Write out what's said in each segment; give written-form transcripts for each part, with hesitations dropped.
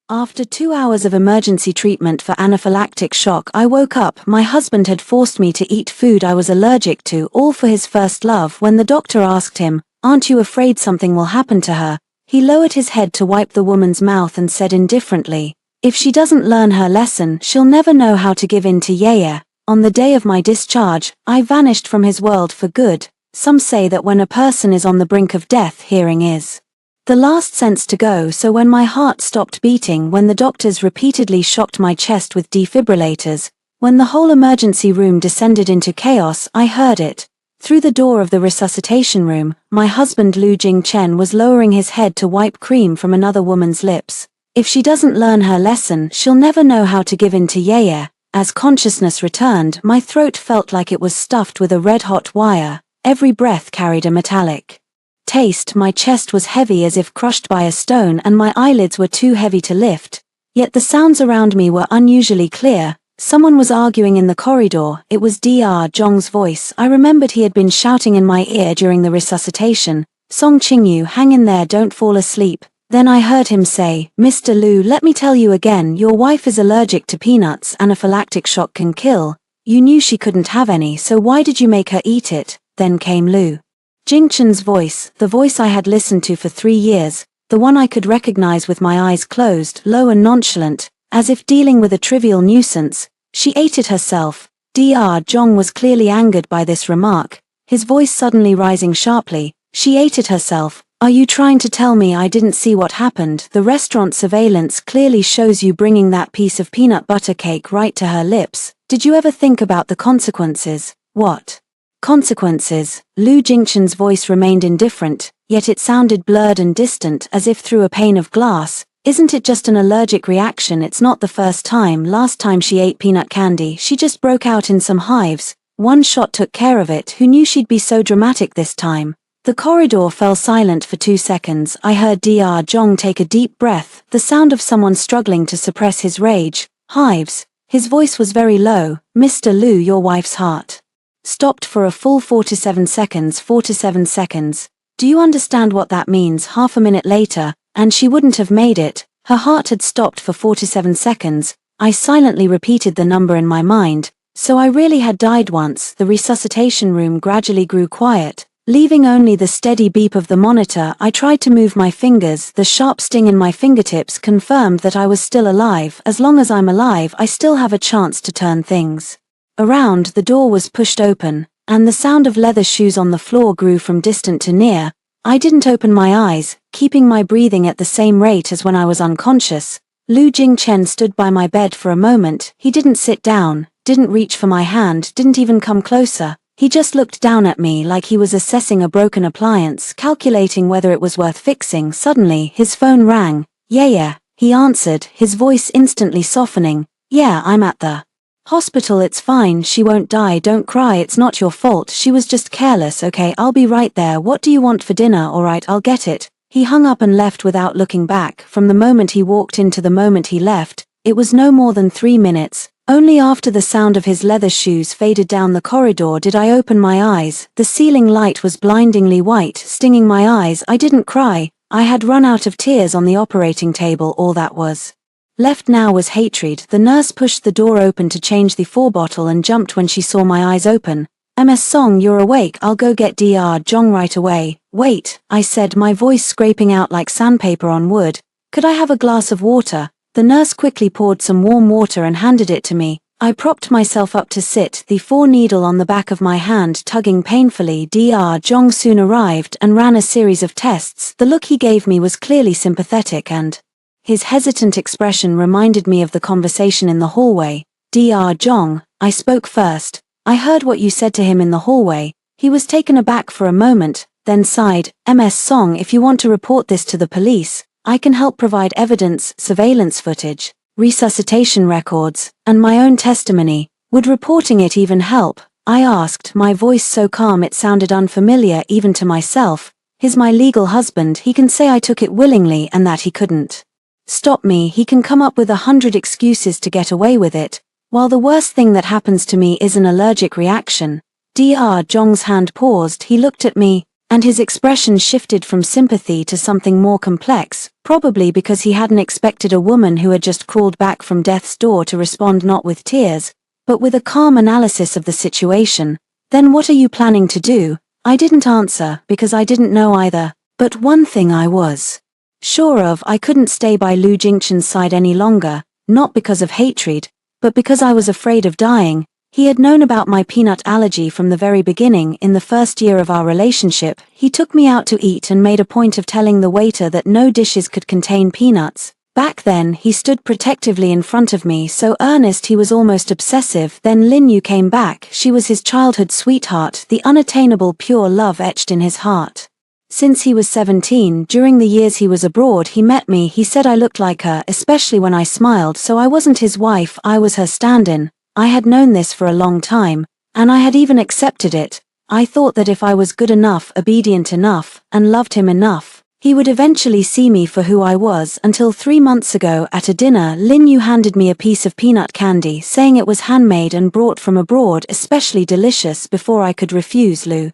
After 2 hours of emergency treatment for anaphylactic shock, I woke up. My husband had forced me to eat food I was allergic to, all for his first love. When the doctor asked him, "Aren't you afraid something will happen to her?" he lowered his head to wipe the woman's mouth and said indifferently, "If she doesn't learn her lesson, she'll never know how to give in to Yaya." On the day of my discharge, I vanished from his world for good. Some say that when a person is on the brink of death, hearing is the last sense to go. So when my heart stopped beating, when the doctors repeatedly shocked my chest with defibrillators, when the whole emergency room descended into chaos, I heard it. Through the door of the resuscitation room, my husband Lu Jingchen was lowering his head to wipe cream from another woman's lips. "If she doesn't learn her lesson, she'll never know how to give in to Yaya." As consciousness returned, my throat felt like it was stuffed with a red-hot wire. Every breath carried a metallic taste. My chest was heavy as if crushed by a stone, and my eyelids were too heavy to lift. Yet the sounds around me were unusually clear. Someone was arguing in the corridor. It was Dr. Zhong's voice. I remembered he had been shouting in my ear during the resuscitation, "Song Qingyu, hang in there, don't fall asleep." Then I heard him say, "Mr. Lu, let me tell you again, your wife is allergic to peanuts. Anaphylactic shock can kill. You knew she couldn't have any, so why did you make her eat it?" Then came Lu Jingchen's voice, the voice I had listened to for 3 years, the one I could recognize with my eyes closed, low and nonchalant, as if dealing with a trivial nuisance. "She ate it herself." Dr. Zhong was clearly angered by this remark, his voice suddenly rising sharply. "She ate it herself? Are you trying to tell me I didn't see what happened? The restaurant surveillance clearly shows you bringing that piece of peanut butter cake right to her lips. Did you ever think about the consequences?" "What consequences?" Lu Jingchen's voice remained indifferent, yet it sounded blurred and distant, as if through a pane of glass. "Isn't it just an allergic reaction? It's not the first time. Last time she ate peanut candy, she just broke out in some hives. One shot took care of it. Who knew she'd be so dramatic this time?" The corridor fell silent for 2 seconds. I heard Dr. Zhong take a deep breath, the sound of someone struggling to suppress his rage. "Hives." His voice was very low. "Mr. Lu, your wife's heart stopped for a full 47 seconds. 47 seconds. Do you understand what that means? Half a minute later, and she wouldn't have made it. Her heart had stopped for 47 seconds. I silently repeated the number in my mind. So I really had died once. The resuscitation room gradually grew quiet, leaving only the steady beep of the monitor. I tried to move my fingers. The sharp sting in my fingertips confirmed that I was still alive. As long as I'm alive, I still have a chance to turn things around. The door was pushed open, and the sound of leather shoes on the floor grew from distant to near. I didn't open my eyes, keeping my breathing at the same rate as when I was unconscious. Lu Jingchen stood by my bed for a moment. He didn't sit down, didn't reach for my hand, didn't even come closer. He just looked down at me like he was assessing a broken appliance, calculating whether it was worth fixing. Suddenly, his phone rang. "Yeah," he answered, his voice instantly softening. "Yeah, I'm at the hospital. It's fine, she won't die, don't cry, it's not your fault, she was just careless. Okay, I'll be right there. What do you want for dinner?" "Alright, I'll get it." He hung up and left without looking back. From the moment he walked in to the moment he left, it was no more than 3 minutes. Only after the sound of his leather shoes faded down the corridor did I open my eyes. The ceiling light was blindingly white, stinging my eyes. I didn't cry. I had run out of tears on the operating table. All that was left now was hatred. The nurse pushed the door open to change the 4 bottle and jumped when she saw my eyes open. "Ms. Song, you're awake. I'll go get Dr. Zhong right away." "Wait," I said, my voice scraping out like sandpaper on wood. "Could I have a glass of water?" The nurse quickly poured some warm water and handed it to me. I propped myself up to sit, the 4 needle on the back of my hand tugging painfully. Dr. Zhong soon arrived and ran a series of tests. The look he gave me was clearly sympathetic, and his hesitant expression reminded me of the conversation in the hallway. "Dr. Zhong," I spoke first. "I heard what you said to him in the hallway." He was taken aback for a moment, then sighed. "Ms. Song, if you want to report this to the police, I can help provide evidence, surveillance footage, resuscitation records, and my own testimony. Would reporting it even help?" I asked, my voice so calm it sounded unfamiliar even to myself. "He's my legal husband. He can say I took it willingly and that he couldn't stop me. He can come up with 100 excuses to get away with it. While the worst thing that happens to me is an allergic reaction." Dr. Zhong's hand paused. He looked at me, and his expression shifted from sympathy to something more complex. probably because he hadn't expected a woman who had just crawled back from death's door to respond not with tears, but with a calm analysis of the situation. "Then what are you planning to do?" I didn't answer because I didn't know either, but one thing I was sure of, I couldn't stay by Lu Jingchen's side any longer, not because of hatred, but because I was afraid of dying. He had known about my peanut allergy from the very beginning. In the first year of our relationship, he took me out to eat and made a point of telling the waiter that no dishes could contain peanuts. Back then, he stood protectively in front of me, so earnest he was almost obsessive. Then Lin Yu came back. She was his childhood sweetheart, the unattainable pure love etched in his heart. Since he was 17, during the years he was abroad, he met me. He said I looked like her, especially when I smiled, so I wasn't his wife, I was her stand-in. I had known this for a long time, and I had even accepted it. I thought that if I was good enough, obedient enough, and loved him enough, he would eventually see me for who I was. Until 3 months ago at a dinner, Lin Yu handed me a piece of peanut candy, saying it was handmade and brought from abroad, especially delicious. Before I could refuse, Lu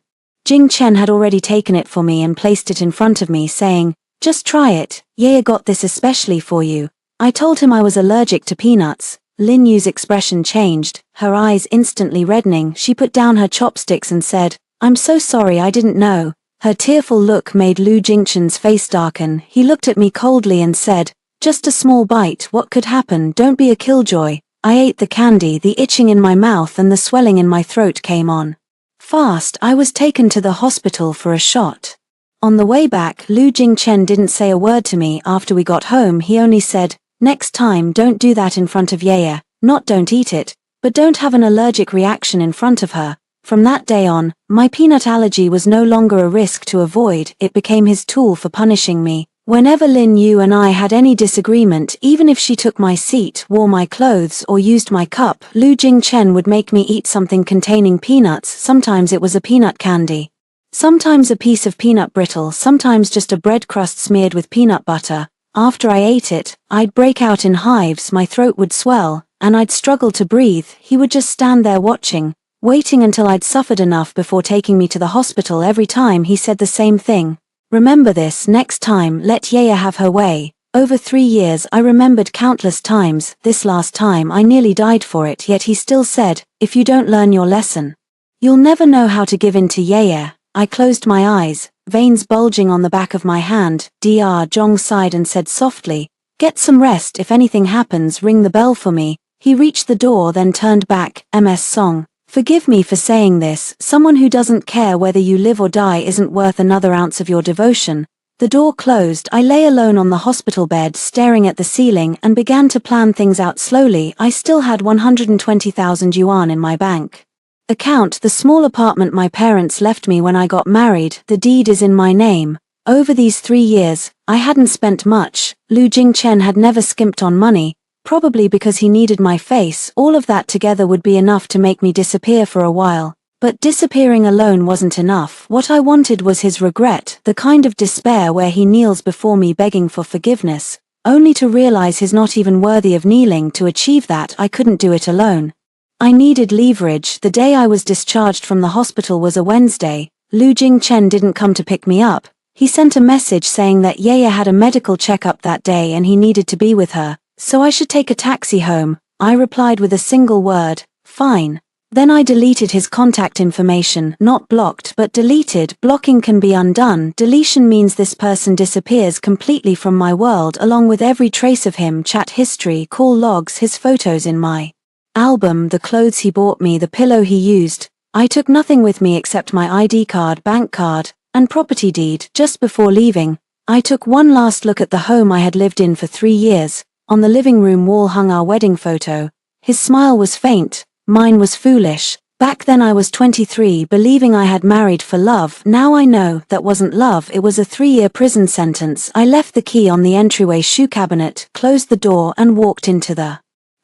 Jingchen had already taken it for me and placed it in front of me, saying, "Just try it, Yaya got this especially for you." I told him I was allergic to peanuts. Lin Yu's expression changed, her eyes instantly reddening. She put down her chopsticks and said, "I'm so sorry, I didn't know." Her tearful look made Lu Jingchen's face darken. He looked at me coldly and said, "Just a small bite, what could happen? Don't be a killjoy." I ate the candy. The itching in my mouth and the swelling in my throat came on fast. I was taken to the hospital for a shot. On the way back, Lu Jingchen didn't say a word to me. After we got home, he only said, "Next time don't do that in front of Yaya. Not don't eat it, but don't have an allergic reaction in front of her." From that day on, my peanut allergy was no longer a risk to avoid, it became his tool for punishing me. Whenever Lin Yu and I had any disagreement, even if she took my seat, wore my clothes, or used my cup, Lu Jingchen would make me eat something containing peanuts. Sometimes it was a peanut candy, sometimes a piece of peanut brittle, sometimes just a bread crust smeared with peanut butter. After I ate it, I'd break out in hives, my throat would swell, and I'd struggle to breathe. He would just stand there waiting until I'd suffered enough before taking me to the hospital. Every time he said the same thing: "Remember this, next time, let Yaya have her way." Over 3 years I remembered countless times. This last time I nearly died for it, yet he still said, "If you don't learn your lesson, you'll never know how to give in to Yaya." I closed my eyes, veins bulging on the back of my hand. Dr. Zhong sighed and said softly, "Get some rest. If anything happens, ring the bell for me." He reached the door, then turned back. "Ms. Song, forgive me for saying this. Someone who doesn't care whether you live or die isn't worth another ounce of your devotion." The door closed. I lay alone on the hospital bed, staring at the ceiling, and began to plan things out slowly. I still had 120,000 yuan in my bank account, the small apartment my parents left me when I got married. The deed is in my name. Over these 3 years, I hadn't spent much. Lu Jingchen had never skimped on money, probably because he needed my face. All of that together would be enough to make me disappear for a while. But disappearing alone wasn't enough. What I wanted was his regret, the kind of despair where he kneels before me begging for forgiveness, only to realize he's not even worthy of kneeling. To achieve that, I couldn't do it alone. I needed leverage. The day I was discharged from the hospital was a Wednesday. Lu Jingchen didn't come to pick me up. He sent a message saying that Yaya had a medical checkup that day and he needed to be with her, so I should take a taxi home. I replied with a single word, "Fine." Then I deleted his contact information, not blocked but deleted. Blocking can be undone. Deletion means this person disappears completely from my world, along with every trace of him, chat history, call logs, his photos in my album, the clothes he bought me, the pillow he used. I took nothing with me except my ID card, bank card, and property deed. Just before leaving, I took one last look at the home I had lived in for 3 years. On the living room wall hung our wedding photo. His smile was faint, mine was foolish. Back then I was 23, believing I had married for love. Now I know that wasn't love, it was a 3-year prison sentence. I left the key on the entryway shoe cabinet, closed the door and walked into the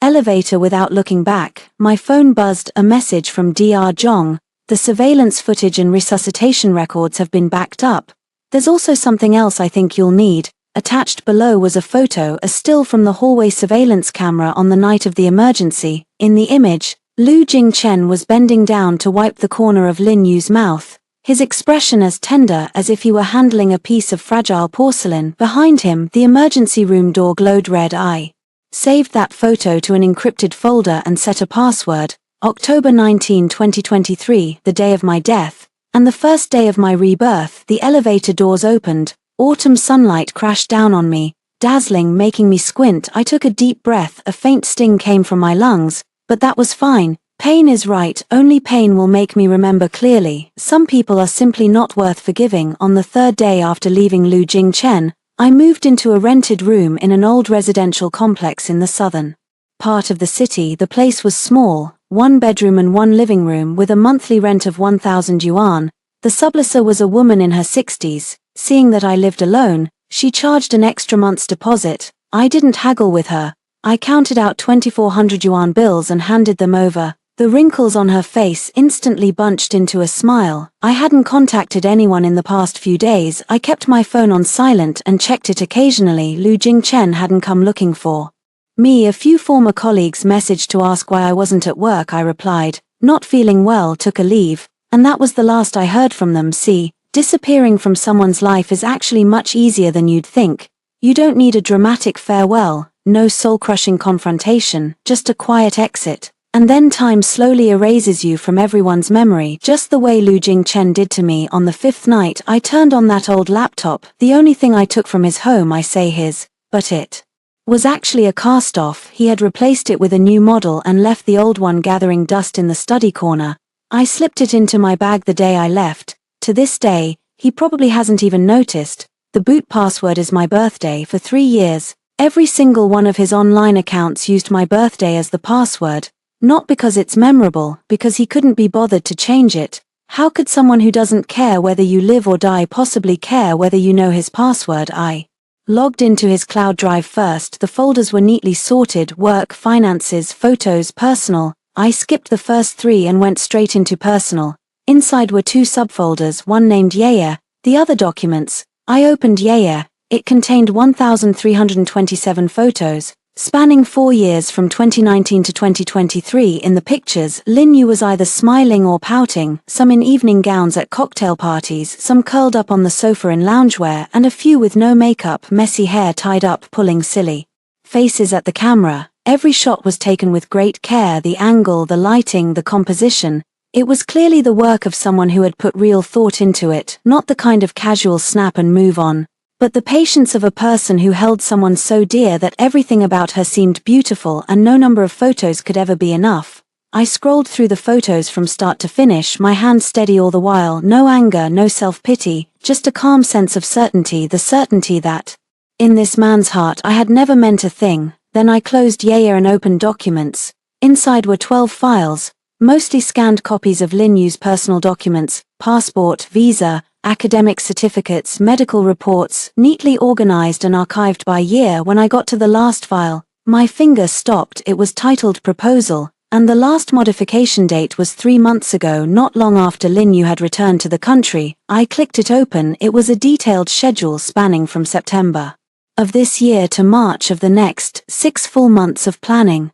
elevator without looking back. My phone buzzed, a message from Dr. Zhong. "The surveillance footage and resuscitation records have been backed up. There's also something else I think you'll need." Attached below was a photo, a still from the hallway surveillance camera on the night of the emergency. In the image, Lu Jingchen was bending down to wipe the corner of Lin Yu's mouth. his expression as tender as if he were handling a piece of fragile porcelain. Behind him, the emergency room door glowed red. I saved that photo to an encrypted folder and set a password. October 19, 2023, the day of my death, and the first day of my rebirth. The elevator doors opened, autumn sunlight crashed down on me, dazzling, making me squint. I took a deep breath. A faint sting came from my lungs, but that was fine. Pain is right, only pain will make me remember clearly. Some people are simply not worth forgiving. On the third day after leaving Lu Jingchen, I moved into a rented room in an old residential complex in the southern part of the city. The place was small, 1 bedroom and 1 living room with a monthly rent of 1,000 yuan. The sublessor was a woman in her 60s. Seeing that I lived alone, she charged an extra month's deposit. I didn't haggle with her. I counted out 2,400 yuan bills and handed them over. The wrinkles on her face instantly bunched into a smile. I hadn't contacted anyone in the past few days. I kept my phone on silent and checked it occasionally. Lu Jingchen hadn't come looking for me. A few former colleagues messaged to ask why I wasn't at work. I replied, not feeling well, took a leave, and that was the last I heard from them. See, disappearing from someone's life is actually much easier than you'd think. You don't need a dramatic farewell, no soul-crushing confrontation, just a quiet exit. And then time slowly erases you from everyone's memory, just the way Lu Jingchen did to me on the 5th night. I turned on that old laptop, the only thing I took from his home. I say his, but it was actually a cast-off. He had replaced it with a new model and left the old one gathering dust in the study corner. I slipped it into my bag the day I left. To this day, he probably hasn't even noticed. The boot password is my birthday. For 3 years, every single one of his online accounts used my birthday as the password. Not because it's memorable, because he couldn't be bothered to change it. How could someone who doesn't care whether you live or die possibly care whether you know his password? I logged into his cloud drive first. The folders were neatly sorted: work, finances, photos, personal. I skipped the first 3 and went straight into personal. Inside were 2 subfolders, one named Yaya, the other documents. I opened Yaya. It contained 1,327 photos, spanning 4 years from 2019 to 2023. In the pictures, Lin Yu was either smiling or pouting, some in evening gowns at cocktail parties, some curled up on the sofa in loungewear, and a few with no makeup, messy hair tied up, pulling silly faces at the camera. Every shot was taken with great care: the angle, the lighting, the composition. It was clearly the work of someone who had put real thought into it, not the kind of casual snap and move on, but the patience of a person who held someone so dear that everything about her seemed beautiful, and no number of photos could ever be enough. I scrolled through the photos from start to finish, my hand steady all the while. No anger, no self-pity, just a calm sense of certainty, the certainty that, in this man's heart, I had never meant a thing. Then I closed Yaya and opened documents. Inside were 12 files, mostly scanned copies of Lin Yu's personal documents, passport, visa, academic certificates, medical reports, neatly organized and archived by year. When I got to the last file, my finger stopped. It was titled Proposal, and the last modification date was 3 months ago, not long after Lin Yu had returned to the country. I clicked it open. It was a detailed schedule spanning from September of this year to March of the next, 6 full months of planning.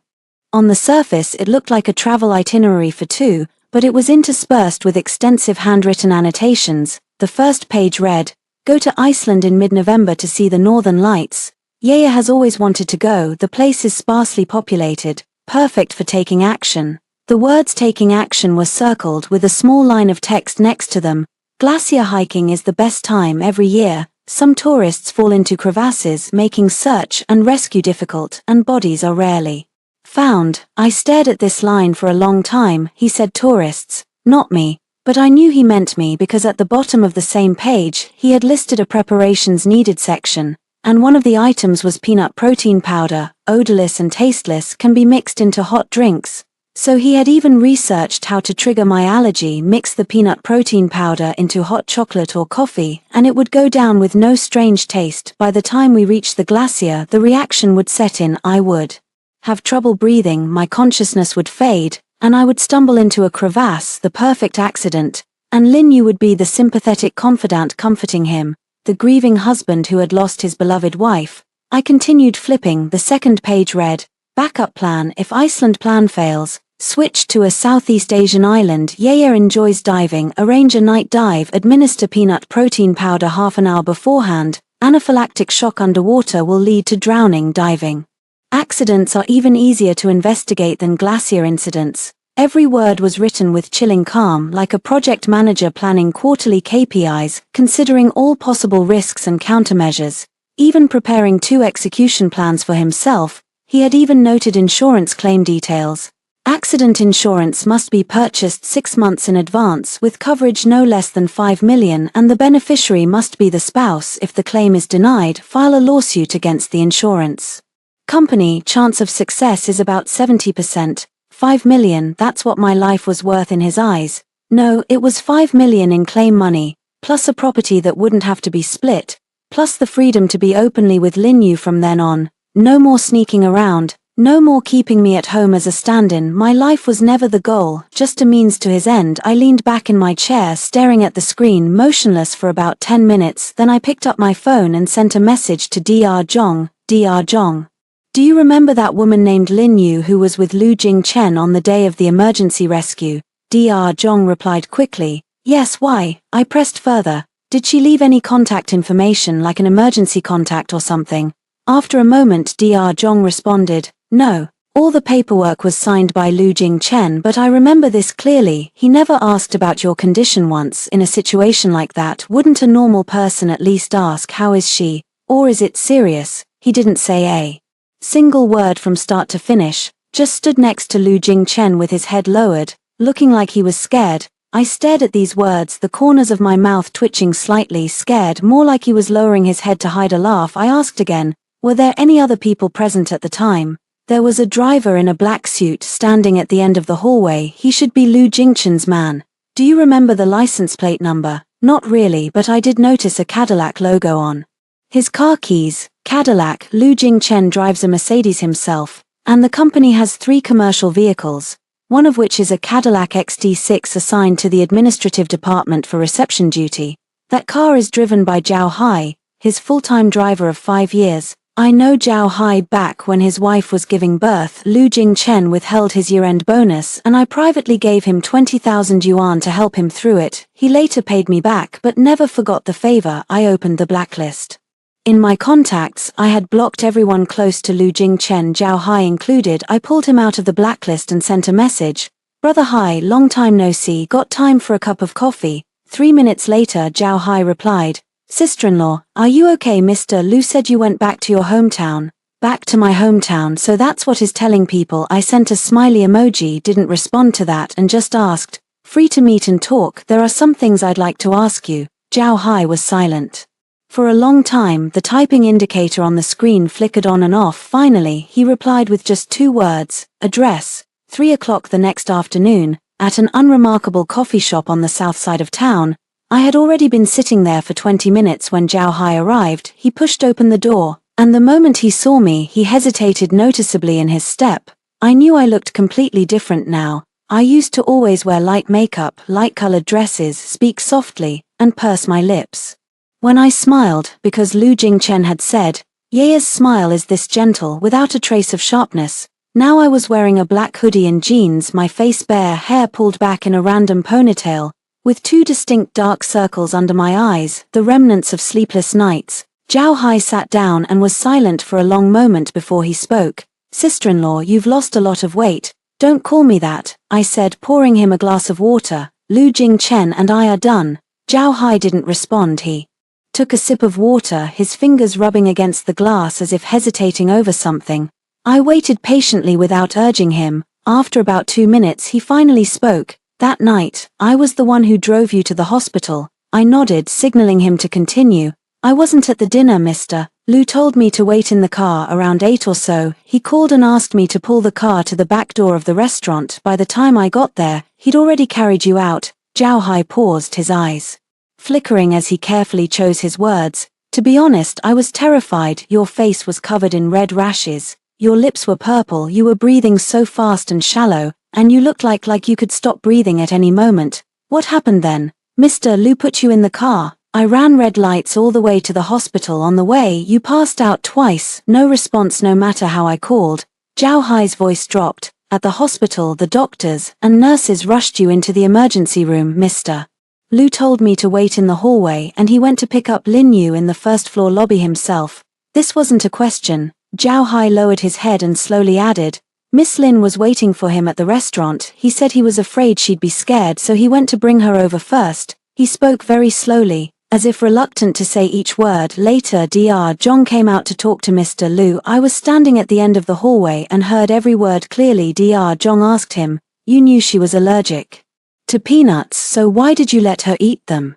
On the surface it looked like a travel itinerary for 2, but it was interspersed with extensive handwritten annotations. The first page read, "Go to Iceland in mid-November to see the northern lights. Yaya has always wanted to go. The place is sparsely populated, perfect for taking action." The words taking action were circled with a small line of text next to them. "Glacier hiking is the best time every year. Some tourists fall into crevasses, making search and rescue difficult, and bodies are rarely found." I stared at this line for a long time. He said tourists, not me. But I knew he meant me because at the bottom of the same page, he had listed a preparations needed section, and one of the items was peanut protein powder, odorless and tasteless, can be mixed into hot drinks. So he had even researched how to trigger my allergy: mix the peanut protein powder into hot chocolate or coffee, and it would go down with no strange taste. By the time we reached the glacier, the reaction would set in. I would have trouble breathing, my consciousness would fade, and I would stumble into a crevasse, the perfect accident, and Lin Yu would be the sympathetic confidant comforting him, the grieving husband who had lost his beloved wife. I continued flipping. The second page read, "Backup plan if Iceland plan fails, Switch to a Southeast Asian island. Yaya enjoys diving. Arrange a night dive. Administer peanut protein powder half an hour beforehand. Anaphylactic shock underwater will lead to drowning. Diving accidents are even easier to investigate than glacier incidents. Every word was written with chilling calm, like a project manager planning quarterly KPIs, considering all possible risks and countermeasures. Even preparing 2 execution plans for himself, he had even noted insurance claim details. Accident insurance must be purchased 6 months in advance with coverage no less than 5 million, and the beneficiary must be the spouse. If the claim is denied, file a lawsuit against the insurance company. Chance of success is about 70%. 5 million, that's what my life was worth in his eyes. No, it was 5 million in claim money, plus a property that wouldn't have to be split, plus the freedom to be openly with Lin Yu from then on. No more sneaking around. No more keeping me at home as a stand-in. My life was never the goal, just a means to his end. I leaned back in my chair, staring at the screen, motionless for about 10 minutes. Then I picked up my phone and sent a message to Dr. Zhong. Dr. Zhong, do you remember that woman named Lin Yu who was with Lu Jingchen on the day of the emergency rescue? Dr. Zhong replied quickly. Yes, why? I pressed further. Did she leave any contact information, like an emergency contact or something? After a moment, Dr. Zhong responded, no. All the paperwork was signed by Lu Jingchen, but I remember this clearly. He never asked about your condition once. In a situation like that, wouldn't a normal person at least ask, how is she? Or is it serious? He didn't say a single word from start to finish, just stood next to Lu Jingchen with his head lowered, looking like he was scared. I stared at these words, the corners of my mouth twitching slightly, scared, more like he was lowering his head to hide a laugh. I asked again, were there any other people present at the time? There was a driver in a black suit standing at the end of the hallway. He should be Lu Jingchen's man. Do you remember the license plate number? Not really, but I did notice a Cadillac logo on his car keys. Cadillac. Lu Jingchen drives a Mercedes himself, and the company has 3 commercial vehicles, one of which is a Cadillac XT6 assigned to the administrative department for reception duty. That car is driven by Zhao Hai, his full-time driver of 5 years. I know Zhao Hai. Back when his wife was giving birth, Lu Jingchen withheld his year-end bonus, and I privately gave him 20,000 yuan to help him through it. He later paid me back but never forgot the favor. I opened the blacklist. In my contacts, I had blocked everyone close to Lu Jingchen, Zhao Hai included. I pulled him out of the blacklist and sent a message. Brother Hai, long time no see, got time for a cup of coffee? 3 minutes later, Zhao Hai replied, sister-in-law, are you okay? Mr. Lu said you went back to your hometown. Back to my hometown, so that's what he's telling people. I sent a smiley emoji, didn't respond to that, and just asked, free to meet and talk. There are some things I'd like to ask you. Zhao Hai was silent. For a long time, the typing indicator on the screen flickered on and off. Finally, he replied with just 2 words, address, 3 o'clock the next afternoon, at an unremarkable coffee shop on the south side of town. I had already been sitting there for 20 minutes when Zhao Hai arrived. He pushed open the door, and the moment he saw me, he hesitated noticeably in his step. I knew I looked completely different now. I used to always wear light makeup, light-colored dresses, speak softly, and purse my lips when I smiled, because Lu Jingchen had said, Yaya's smile is this gentle, without a trace of sharpness. Now I was wearing a black hoodie and jeans, my face bare, hair pulled back in a random ponytail, with 2 distinct dark circles under my eyes, the remnants of sleepless nights. Zhao Hai sat down and was silent for a long moment before he spoke. Sister-in-law, you've lost a lot of weight. Don't call me that, I said, pouring him a glass of water. Lu Jingchen and I are done. Zhao Hai didn't respond. He took a sip of water, his fingers rubbing against the glass as if hesitating over something. I waited patiently without urging him. After about 2 minutes he finally spoke. That night, I was the one who drove you to the hospital. I nodded, signaling him to continue. I wasn't at the dinner, mister. Lu told me to wait in the car around 8 or so. He called and asked me to pull the car to the back door of the restaurant. By the time I got there, he'd already carried you out. Zhao Hai paused, his eyes flickering as he carefully chose his words. To be honest, I was terrified. Your face was covered in red rashes. Your lips were purple. You were breathing so fast and shallow, and you looked like you could stop breathing at any moment. What happened then? Mr. Lu put you in the car. I ran red lights all the way to the hospital. On the way, you passed out twice. No response no matter how I called. Zhao Hai's voice dropped. At the hospital, the doctors and nurses rushed you into the emergency room, Mr. Lu told me to wait in the hallway and he went to pick up Lin Yu in the first-floor lobby himself. This wasn't a question. Zhao Hai lowered his head and slowly added, Miss Lin was waiting for him at the restaurant. He said he was afraid she'd be scared, so he went to bring her over first. He spoke very slowly, as if reluctant to say each word. Later, Dr. Zhong came out to talk to Mr. Lu. I was standing at the end of the hallway and heard every word clearly. Dr. Zhong asked him, You knew she was allergic to peanuts, so why did you let her eat them?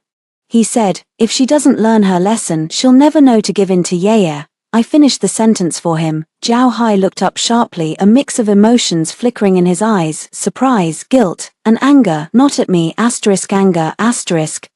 He said, if she doesn't learn her lesson, she'll never know to give in to Yaya. I finished the sentence for him. Zhao Hai looked up sharply, a mix of emotions flickering in his eyes, surprise, guilt, and anger. Not at me, anger,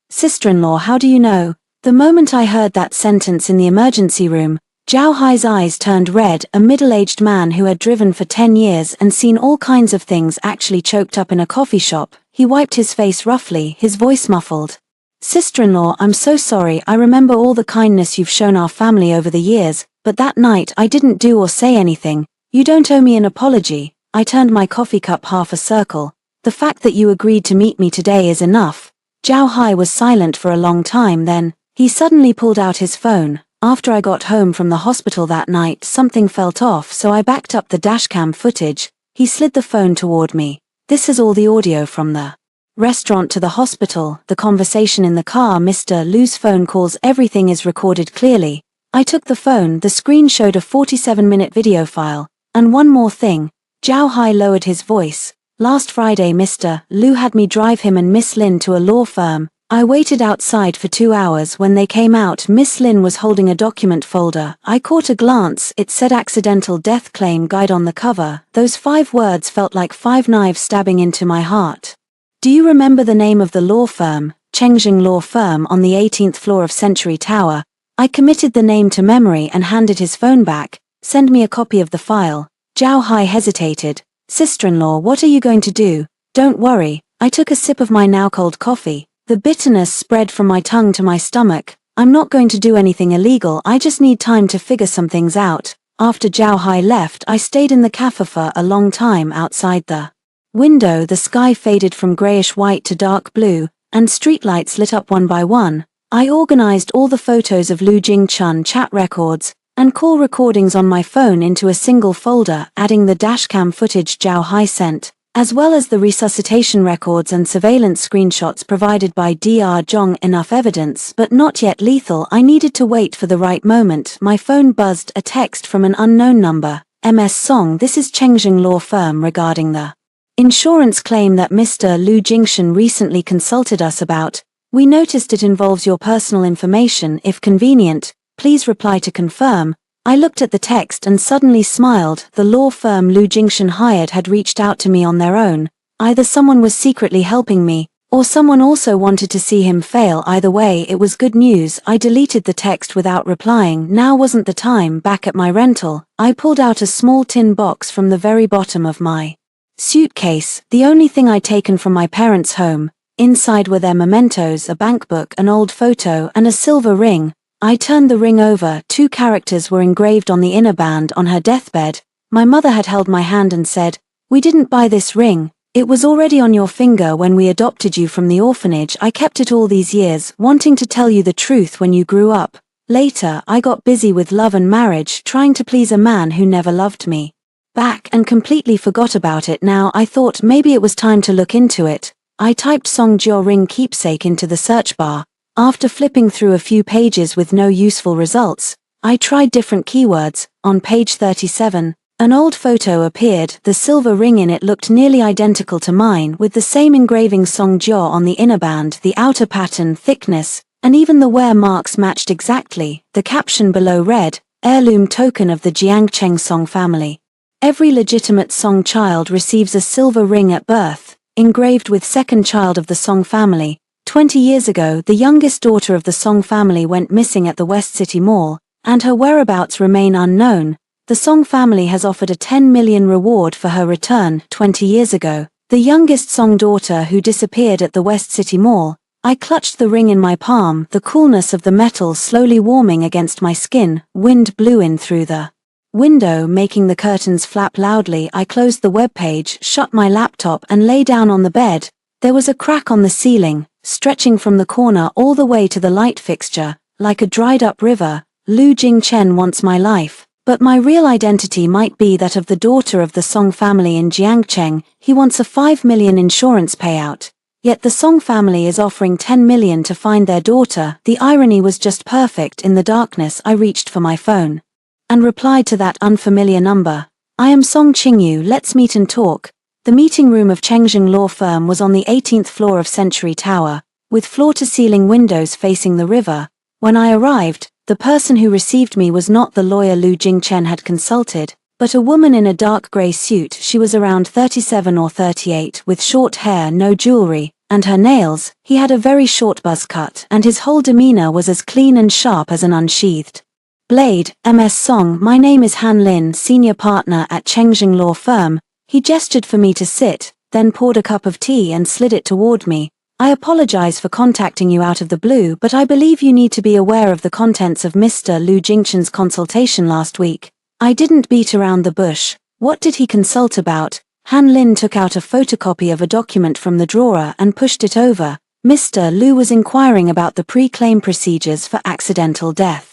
sister-in-law, how do you know? The moment I heard that sentence in the emergency room, Zhao Hai's eyes turned red. A middle-aged man who had driven for 10 years and seen all kinds of things actually choked up in a coffee shop. He wiped his face roughly, his voice muffled. Sister-in-law, I'm so sorry. I remember all the kindness you've shown our family over the years, but that night I didn't do or say anything. You don't owe me an apology. I turned my coffee cup half a circle. The fact that you agreed to meet me today is enough. Zhao Hai was silent for a long time, then he suddenly pulled out his phone. After I got home from the hospital that night, something felt off, so I backed up the dashcam footage. He slid the phone toward me. This is all the audio from the restaurant to the hospital, the conversation in the car, Mr. Lu's phone calls, everything is recorded clearly. I took the phone, the screen showed a 47-minute video file. And one more thing. Zhao Hai lowered his voice. Last Friday Mr. Lu had me drive him and Miss Lin to a law firm. I waited outside for 2 hours. When they came out, Miss Lin was holding a document folder. I caught a glance. It said Accidental Death Claim Guide on the cover. Those 5 words felt like 5 knives stabbing into my heart. Do you remember the name of the law firm? Chengjing Law Firm, on the 18th floor of Century Tower. I committed the name to memory and handed his phone back. Send me a copy of the file. Zhao Hai hesitated. Sister-in-law, what are you going to do? Don't worry. I took a sip of my now cold coffee. The bitterness spread from my tongue to my stomach. I'm not going to do anything illegal. I just need time to figure some things out. After Zhao Hai left, I stayed in the cafe for a long time. Outside the window, the sky faded from grayish-white to dark blue, and streetlights lit up one by one. I organized all the photos of Lu Jingchun chat records and call recordings on my phone into a single folder, adding the dashcam footage Zhao Hai sent, as well as the resuscitation records and surveillance screenshots provided by Dr. Zhong. Enough evidence, but not yet lethal. I needed to wait for the right moment. My phone buzzed, a text from an unknown number. MS Song, this is Chengjing Law Firm regarding the insurance claim that Mr. Lu Jingshun recently consulted us about. We noticed it involves your personal information. If convenient, please reply to confirm. I looked at the text and suddenly smiled. The law firm Lu Jingshun hired had reached out to me on their own. Either someone was secretly helping me, or someone also wanted to see him fail. Either way, it was good news. I deleted the text without replying. Now wasn't the time. Back at my rental, I pulled out a small tin box from the very bottom of my suitcase, the only thing I'd taken from my parents' home. Inside were their mementos, a bankbook, an old photo, and a silver ring. I turned the ring over. 2 characters were engraved on the inner band. On her deathbed, my mother had held my hand and said, "We didn't buy this ring. It was already on your finger when we adopted you from the orphanage. I kept it all these years, wanting to tell you the truth when you grew up. Later, I got busy with love and marriage, trying to please a man who never loved me back and completely forgot about it. Now I thought maybe it was time to look into it." I typed Songjio ring keepsake into the search bar. After flipping through a few pages with no useful results, I tried different keywords. On page 37, an old photo appeared. The silver ring in it looked nearly identical to mine, with the same engraving Songjio on the inner band, the outer pattern, thickness, and even the wear marks matched exactly. The caption below read, "Heirloom token of the Jiangcheng Song family. Every legitimate Song child receives a silver ring at birth, engraved with second child of the Song family. 20 years ago, the youngest daughter of the Song family went missing at the West City Mall, and her whereabouts remain unknown. The Song family has offered a 10 million reward for her return. 20 years ago, the youngest Song daughter who disappeared at the West City Mall." I clutched the ring in my palm, the coolness of the metal slowly warming against my skin. Wind blew in through the window making the curtains flap loudly. I closed the web page, shut my laptop and lay down on the bed. There was a crack on the ceiling, stretching from the corner all the way to the light fixture, like a dried-up river. Lu Jingchen wants my life, but my real identity might be that of the daughter of the Song family in Jiangcheng. He wants a 5 million insurance payout. Yet the Song family is offering 10 million to find their daughter. The irony was just perfect. In the darkness I reached for my phone and replied to that unfamiliar number. I am Song Qingyu, let's meet and talk. The meeting room of Chengzheng law firm was on the 18th floor of Century Tower, with floor-to-ceiling windows facing the river. When I arrived, the person who received me was not the lawyer Lu Jingchen had consulted, but a woman in a dark grey suit. She was around 37 or 38, with short hair, no jewelry, and her nails. He had a very short buzz cut, and his whole demeanor was as clean and sharp as an unsheathed blade. Ms. Song, my name is Han Lin, senior partner at Chengzheng law firm. He gestured for me to sit, then poured a cup of tea and slid it toward me. I apologize for contacting you out of the blue, but I believe you need to be aware of the contents of Mr. Lu Jingchen's consultation last week. I didn't beat around the bush. What did he consult about? Han Lin took out a photocopy of a document from the drawer and pushed it over. Mr. Lu was inquiring about the pre-claim procedures for accidental death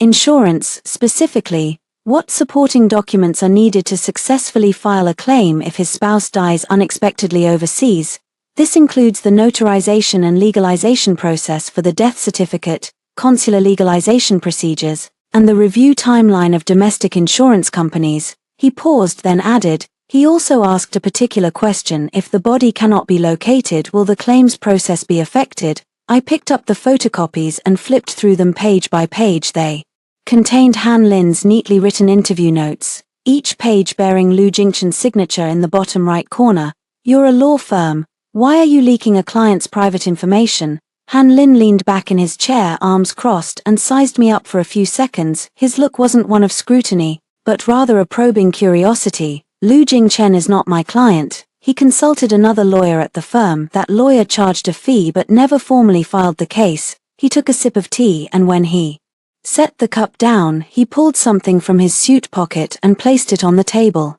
insurance. Specifically, what supporting documents are needed to successfully file a claim if his spouse dies unexpectedly overseas. This includes the notarization and legalization process for the death certificate, consular legalization procedures, and the review timeline of domestic insurance companies. He paused, then added, he also asked a particular question: if the body cannot be located, will the claims process be affected? I picked up the photocopies and flipped through them page by page. They contained Han Lin's neatly written interview notes, each page bearing Lu Jingchen's signature in the bottom right corner. You're a law firm. Why are you leaking a client's private information? Han Lin leaned back in his chair, arms crossed, and sized me up for a few seconds. His look wasn't one of scrutiny, but rather a probing curiosity. Lu Jingchen is not my client. He consulted another lawyer at the firm. That lawyer charged a fee but never formally filed the case. He took a sip of tea, and when he set the cup down, he pulled something from his suit pocket and placed it on the table.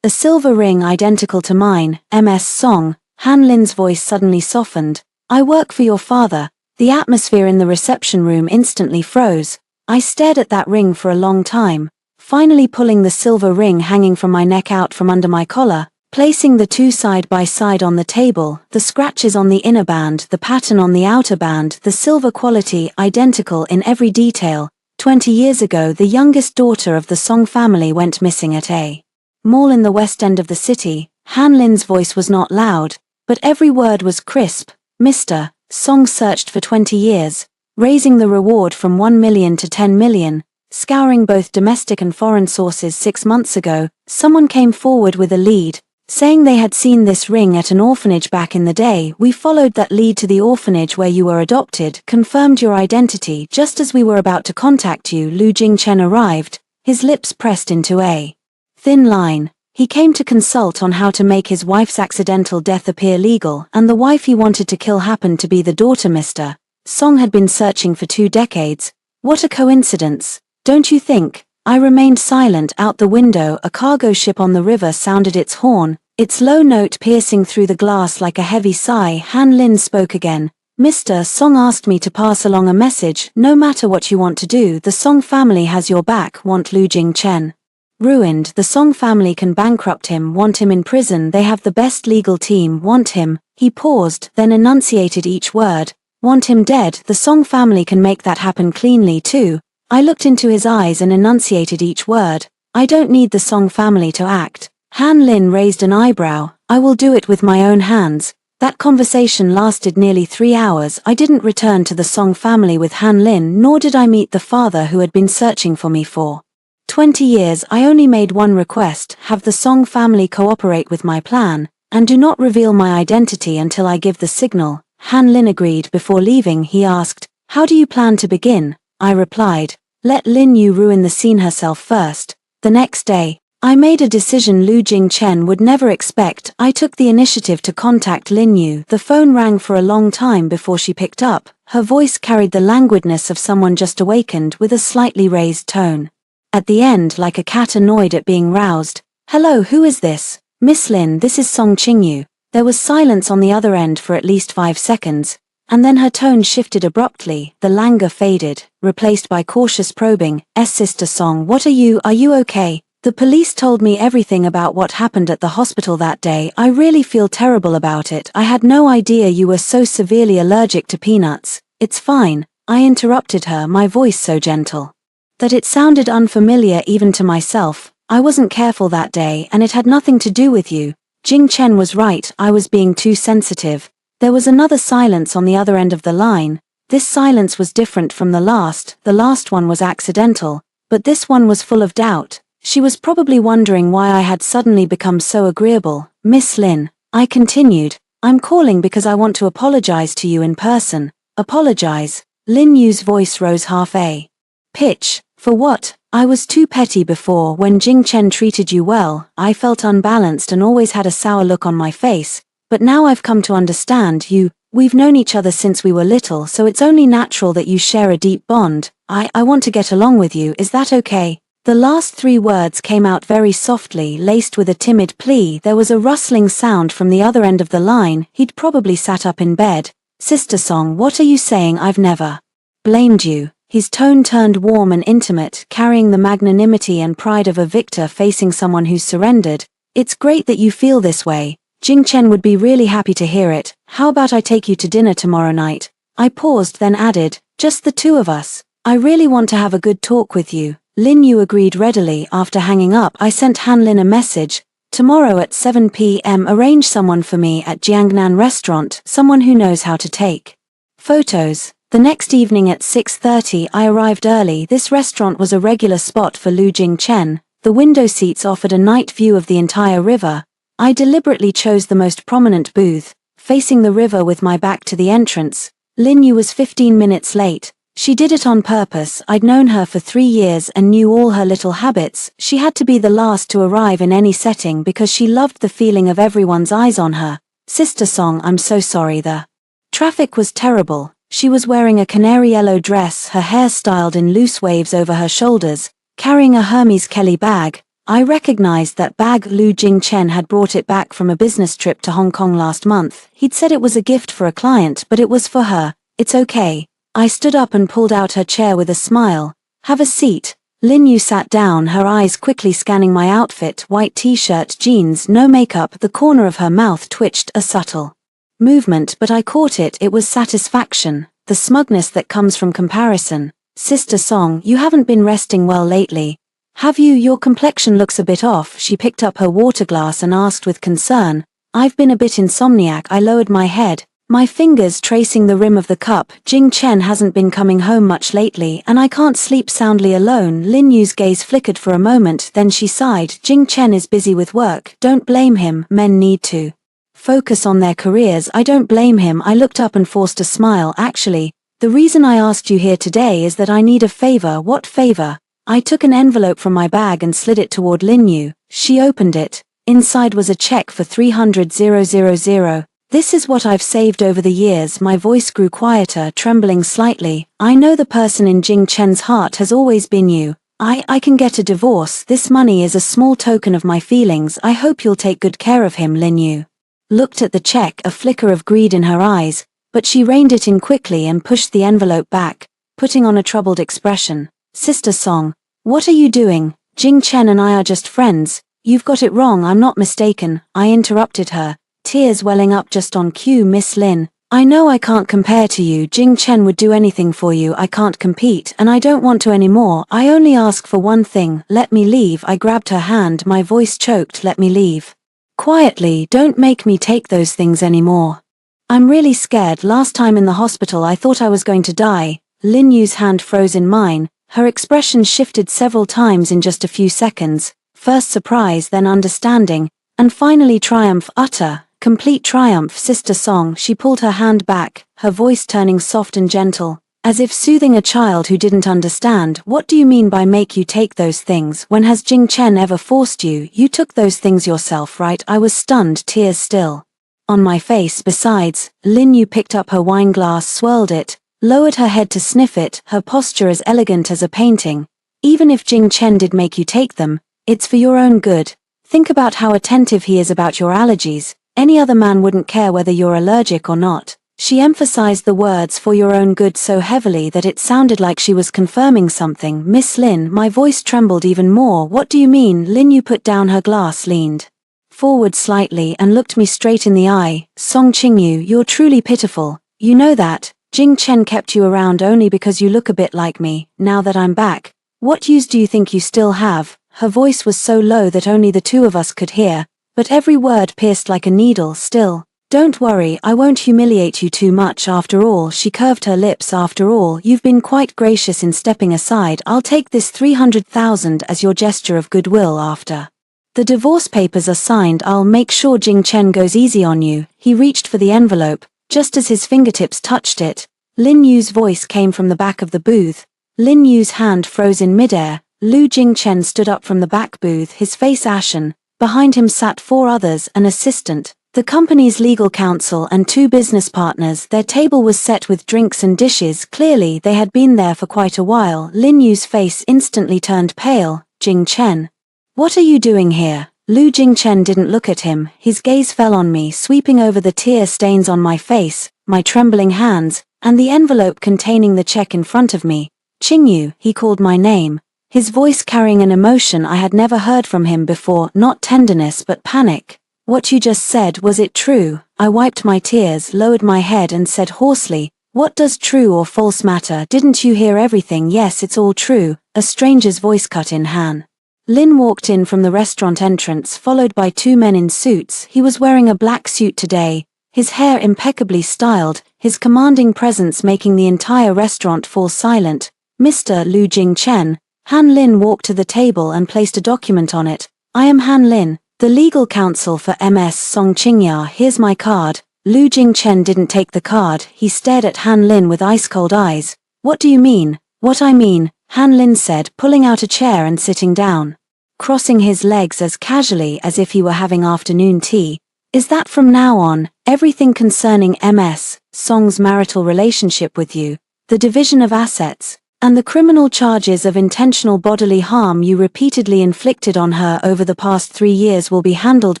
A silver ring identical to mine. Ms. Song. Han Lin's voice suddenly softened. I work for your father. The atmosphere in the reception room instantly froze. I stared at that ring for a long time, finally pulling the silver ring hanging from my neck out from under my collar, placing the two side by side on the table, the scratches on the inner band, the pattern on the outer band, the silver quality identical in every detail. 20 years ago, the youngest daughter of the Song family went missing at a mall in the west end of the city. Han Lin's voice was not loud, but every word was crisp. Mr. Song searched for 20 years, raising the reward from 1 million to 10 million, scouring both domestic and foreign sources. 6 months ago, someone came forward with a lead, saying they had seen this ring at an orphanage back in the day. We followed that lead to the orphanage where you were adopted, confirmed your identity. Just as we were about to contact you, Lu Jingchen arrived, his lips pressed into a thin line. He came to consult on how to make his wife's accidental death appear legal, and the wife he wanted to kill happened to be the daughter Mr. Song had been searching for 2 decades. What a coincidence, don't you think? I remained silent. Out the window, a cargo ship on the river sounded its horn, its low note piercing through the glass like a heavy sigh. Han Lin spoke again. Mr. Song asked me to pass along a message. No matter what you want to do, the Song family has your back. Want Lu Jingchen ruined. The Song family can bankrupt him. Want him in prison. They have the best legal team. Want him. He paused, then enunciated each word. Want him dead. The Song family can make that happen cleanly too. I looked into his eyes and enunciated each word. I don't need the Song family to act. Han Lin raised an eyebrow. I will do it with my own hands. That conversation lasted nearly 3 hours. I didn't return to the Song family with Han Lin, nor did I meet the father who had been searching for me for 20 years. I only made one request: have the Song family cooperate with my plan, and do not reveal my identity until I give the signal. Han Lin agreed. Before leaving, he asked, how do you plan to begin? I replied, let Lin Yu ruin the scene herself first. The next day, I made a decision Lu Jingchen would never expect. I took the initiative to contact Lin Yu. The phone rang for a long time before she picked up. Her voice carried the languidness of someone just awakened, with a slightly raised tone. At the end, like a cat annoyed at being roused, "Hello, who is this?" "Miss Lin, this is Song Qingyu." There was silence on the other end for at least 5 seconds, and then her tone shifted abruptly. The languor faded, replaced by cautious probing. "Sister Song, are you okay? The police told me everything about what happened at the hospital that day. I really feel terrible about it. I had no idea you were so severely allergic to peanuts." "It's fine," I interrupted her, my voice so gentle that it sounded unfamiliar even to myself. "I wasn't careful that day, and it had nothing to do with you." Jing Chen was right, I was being too sensitive. There was another silence on the other end of the line. This silence was different from the last one was accidental, but this one was full of doubt. She was probably wondering why I had suddenly become so agreeable. "Miss Lin," I continued, "I'm calling because I want to apologize to you in person." "Apologize?" Lin Yu's voice rose half a pitch. "For what?" "I was too petty before. When Jing Chen treated you well, I felt unbalanced and always had a sour look on my face. But now I've come to understand we've known each other since we were little, so it's only natural that you share a deep bond. I want to get along with you, is that okay?" The last 3 words came out very softly, laced with a timid plea. There was a rustling sound from the other end of the line. He'd probably sat up in bed. "Sister Song, what are you saying? I've never blamed you." His tone turned warm and intimate, carrying the magnanimity and pride of a victor facing someone who's surrendered. "It's great that you feel this way. Jing Chen would be really happy to hear it. How about I take you to dinner tomorrow night?" I paused, then added, "Just the 2 of us. I really want to have a good talk with you." Lin Yu agreed readily. After hanging up, I sent Han Lin a message. "Tomorrow at 7 p.m. arrange someone for me at Jiangnan restaurant, someone who knows how to take photos." The next evening at 6:30 I arrived early. This restaurant was a regular spot for Lu Jingchen. The window seats offered a night view of the entire river. I deliberately chose the most prominent booth, facing the river with my back to the entrance. Lin Yu was 15 minutes late. She did it on purpose. I'd known her for 3 years and knew all her little habits. She had to be the last to arrive in any setting because she loved the feeling of everyone's eyes on her. "Sister Song, I'm so sorry, the traffic was terrible." She was wearing a canary yellow dress, her hair styled in loose waves over her shoulders, carrying a Hermes Kelly bag. I recognized that bag. Lu Jingchen had brought it back from a business trip to Hong Kong last month. He'd said it was a gift for a client, but it was for her. "It's okay." I stood up and pulled out her chair with a smile. "Have a seat." Lin Yu sat down, her eyes quickly scanning my outfit: white t-shirt, jeans, no makeup. The corner of her mouth twitched, a subtle movement, but I caught it. It was satisfaction, the smugness that comes from comparison. "Sister Song, you haven't been resting well lately, have you? Your complexion looks a bit off." She picked up her water glass and asked with concern. "I've been a bit insomniac." I lowered my head, my fingers tracing the rim of the cup. "Jing Chen hasn't been coming home much lately, and I can't sleep soundly alone." Lin Yu's gaze flickered for a moment, then she sighed. "Jing Chen is busy with work. Don't blame him. Men need to focus on their careers." "I don't blame him." I looked up and forced a smile. "Actually, the reason I asked you here today is that I need a favor." "What favor?" I took an envelope from my bag and slid it toward Lin Yu. She opened it. Inside was a check for 300,000. "This is what I've saved over the years." My voice grew quieter, trembling slightly. "I know the person in Jing Chen's heart has always been you. I can get a divorce. This money is a small token of my feelings. I hope you'll take good care of him." Lin Yu looked at the check, a flicker of greed in her eyes, but she reined it in quickly and pushed the envelope back, putting on a troubled expression. "Sister Song, what are you doing? Jing Chen and I are just friends." "You've got it wrong. I'm not mistaken." I interrupted her, tears welling up just on cue. "Miss Lin, I know I can't compare to you. Jing Chen would do anything for you. I can't compete, and I don't want to anymore. I only ask for one thing: let me leave." I grabbed her hand, my voice choked. "Let me leave quietly. Don't make me take those things anymore. I'm really scared. Last time in the hospital I thought I was going to die." Lin Yu's hand froze in mine. Her expression shifted several times in just a few seconds. First surprise, then understanding, and finally triumph, utter, complete triumph. "Sister Song," she pulled her hand back, her voice turning soft and gentle, as if soothing a child who didn't understand. "What do you mean by make you take those things? When has Jing Chen ever forced you? You took those things yourself, right?" I was stunned, tears still on my face. "Besides," Lin Yu picked up her wine glass, swirled it, lowered her head to sniff it, her posture as elegant as a painting. Even if Jing Chen did make you take them, it's for your own good. Think about how attentive he is about your allergies. Any other man wouldn't care whether you're allergic or not. She emphasized the words "for your own good" so heavily that it sounded like she was confirming something. Miss Lin, my voice trembled even more. What do you mean? Lin Yu put down her glass, leaned forward slightly and looked me straight in the eye. Song Qingyu, you're truly pitiful. You know that. Jing Chen kept you around only because you look a bit like me. Now that I'm back, what use do you think you still have? Her voice was so low that only the two of us could hear, but every word pierced like a needle. Still, don't worry, I won't humiliate you too much after all. She curved her lips. After all, you've been quite gracious in stepping aside. I'll take this 300,000 as your gesture of goodwill. After the divorce papers are signed, I'll make sure Jing Chen goes easy on you. He reached for the envelope. Just as his fingertips touched it, Lin Yu's voice came from the back of the booth. Lin Yu's hand froze in midair. Lu Jingchen stood up from the back booth, his face ashen. Behind him sat 4 others, an assistant, the company's legal counsel and 2 business partners. Their table was set with drinks and dishes. Clearly they had been there for quite a while. Lin Yu's face instantly turned pale. Jing Chen. What are you doing here? Lu Jingchen didn't look at him. His gaze fell on me, sweeping over the tear stains on my face, my trembling hands, and the envelope containing the check in front of me. Qingyu, he called my name, his voice carrying an emotion I had never heard from him before, not tenderness but panic. What you just said, was it true? I wiped my tears, lowered my head and said hoarsely, what does true or false matter? Didn't you hear everything? Yes, it's all true. A stranger's voice cut in. Han Lin walked in from the restaurant entrance, followed by 2 men in suits. He was wearing a black suit today, his hair impeccably styled, his commanding presence making the entire restaurant fall silent. Mr. Lu Jingchen. Han Lin walked to the table and placed a document on it. I am Han Lin, the legal counsel for MS Song Qingya. Here's my card. Lu Jingchen didn't take the card. He stared at Han Lin with ice-cold eyes. What do you mean? What I mean, Han Lin said, pulling out a chair and sitting down, crossing his legs as casually as if he were having afternoon tea, is that from now on, everything concerning MS Song's marital relationship with you, the division of assets, and the criminal charges of intentional bodily harm you repeatedly inflicted on her over the past 3 years will be handled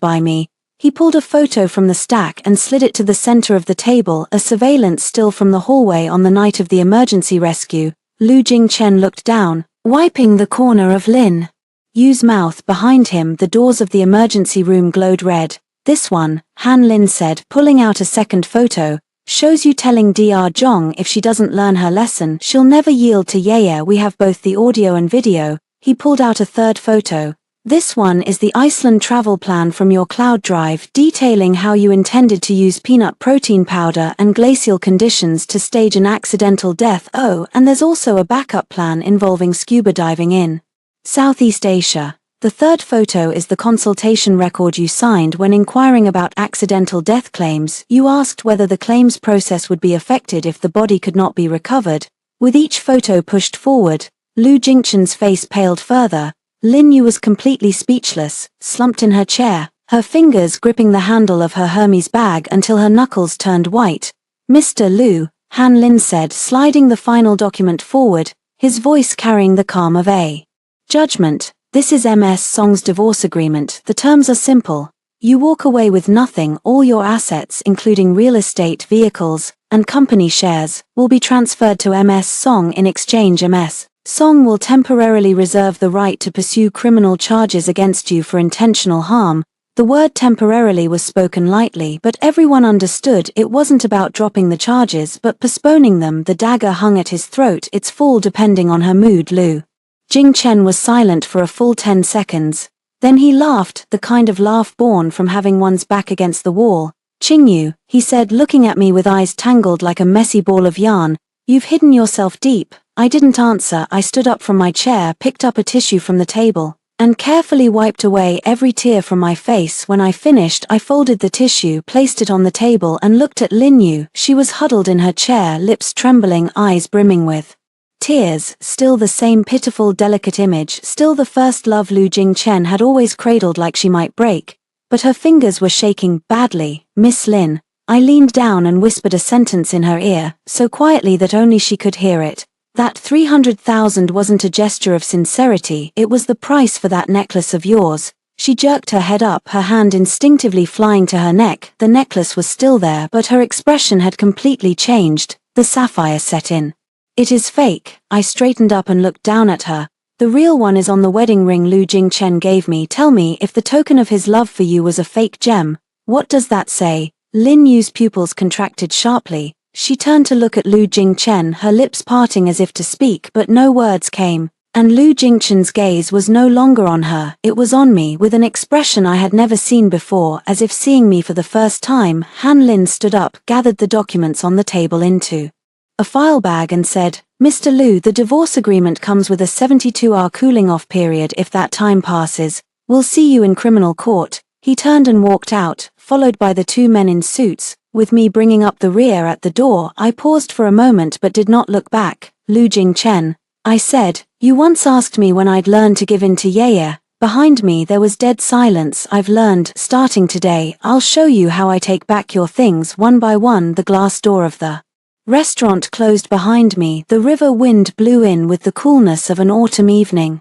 by me. He pulled a photo from the stack and slid it to the center of the table, a surveillance still from the hallway on the night of the emergency rescue. Lu Jingchen looked down, wiping the corner of Lin Yu's mouth. Behind him, the doors of the emergency room glowed red. This one, Han Lin said, pulling out a second photo, shows you telling Dr. Zhong if she doesn't learn her lesson, she'll never yield to Yaya. We have both the audio and video. He pulled out a third photo. This one is the Iceland travel plan from your cloud drive, detailing how you intended to use peanut protein powder and glacial conditions to stage an accidental death. Oh, and there's also a backup plan involving scuba diving in Southeast Asia. The third photo is the consultation record you signed when inquiring about accidental death claims. You asked whether the claims process would be affected if the body could not be recovered. With each photo pushed forward, Lu Jingchen's face paled further. Lin Yu was completely speechless, slumped in her chair, her fingers gripping the handle of her Hermes bag until her knuckles turned white. Mr. Lu, Han Lin said, sliding the final document forward, his voice carrying the calm of a judgment. This is MS Song's divorce agreement. The terms are simple. You walk away with nothing. All your assets, including real estate, vehicles, and company shares, will be transferred to MS Song. In exchange, MS Song will temporarily reserve the right to pursue criminal charges against you for intentional harm. The word temporarily was spoken lightly, but everyone understood it wasn't about dropping the charges but postponing them. The dagger hung at his throat, its fall depending on her mood. Lu Jingchen was silent for a full 10 seconds. Then he laughed, the kind of laugh born from having one's back against the wall. Qingyu, he said, looking at me with eyes tangled like a messy ball of yarn, you've hidden yourself deep. I didn't answer. I stood up from my chair, picked up a tissue from the table, and carefully wiped away every tear from my face. When I finished, I folded the tissue, placed it on the table and looked at Lin Yu. She was huddled in her chair, lips trembling, eyes brimming with tears. Still the same pitiful, delicate image, still the first love Lu Jingchen had always cradled like she might break. But her fingers were shaking badly. Miss Lin. I leaned down and whispered a sentence in her ear, so quietly that only she could hear it. That 300,000 wasn't a gesture of sincerity, it was the price for that necklace of yours. She jerked her head up, her hand instinctively flying to her neck. The necklace was still there, but her expression had completely changed. The sapphire set in. It is fake. I straightened up and looked down at her. The real one is on the wedding ring Lu Jingchen gave me. Tell me, if the token of his love for you was a fake gem, what does that say? Lin Yu's pupils contracted sharply. She turned to look at Lu Jingchen, her lips parting as if to speak, but no words came. And Lu Jingchen's gaze was no longer on her, it was on me, with an expression I had never seen before, as if seeing me for the first time. Han Lin stood up, gathered the documents on the table into a file bag and said, Mr. Lu, the divorce agreement comes with a 72-hour cooling-off period. If that time passes, we'll see you in criminal court. He turned and walked out, followed by the two men in suits, with me bringing up the rear at the door. I paused for a moment but did not look back. Lu Jingchen, I said, you once asked me when I'd learn to give in to Yaya. Behind me there was dead silence. I've learned, starting today, I'll show you how I take back your things one by one. The glass door of the restaurant closed behind me. The river wind blew in with the coolness of an autumn evening.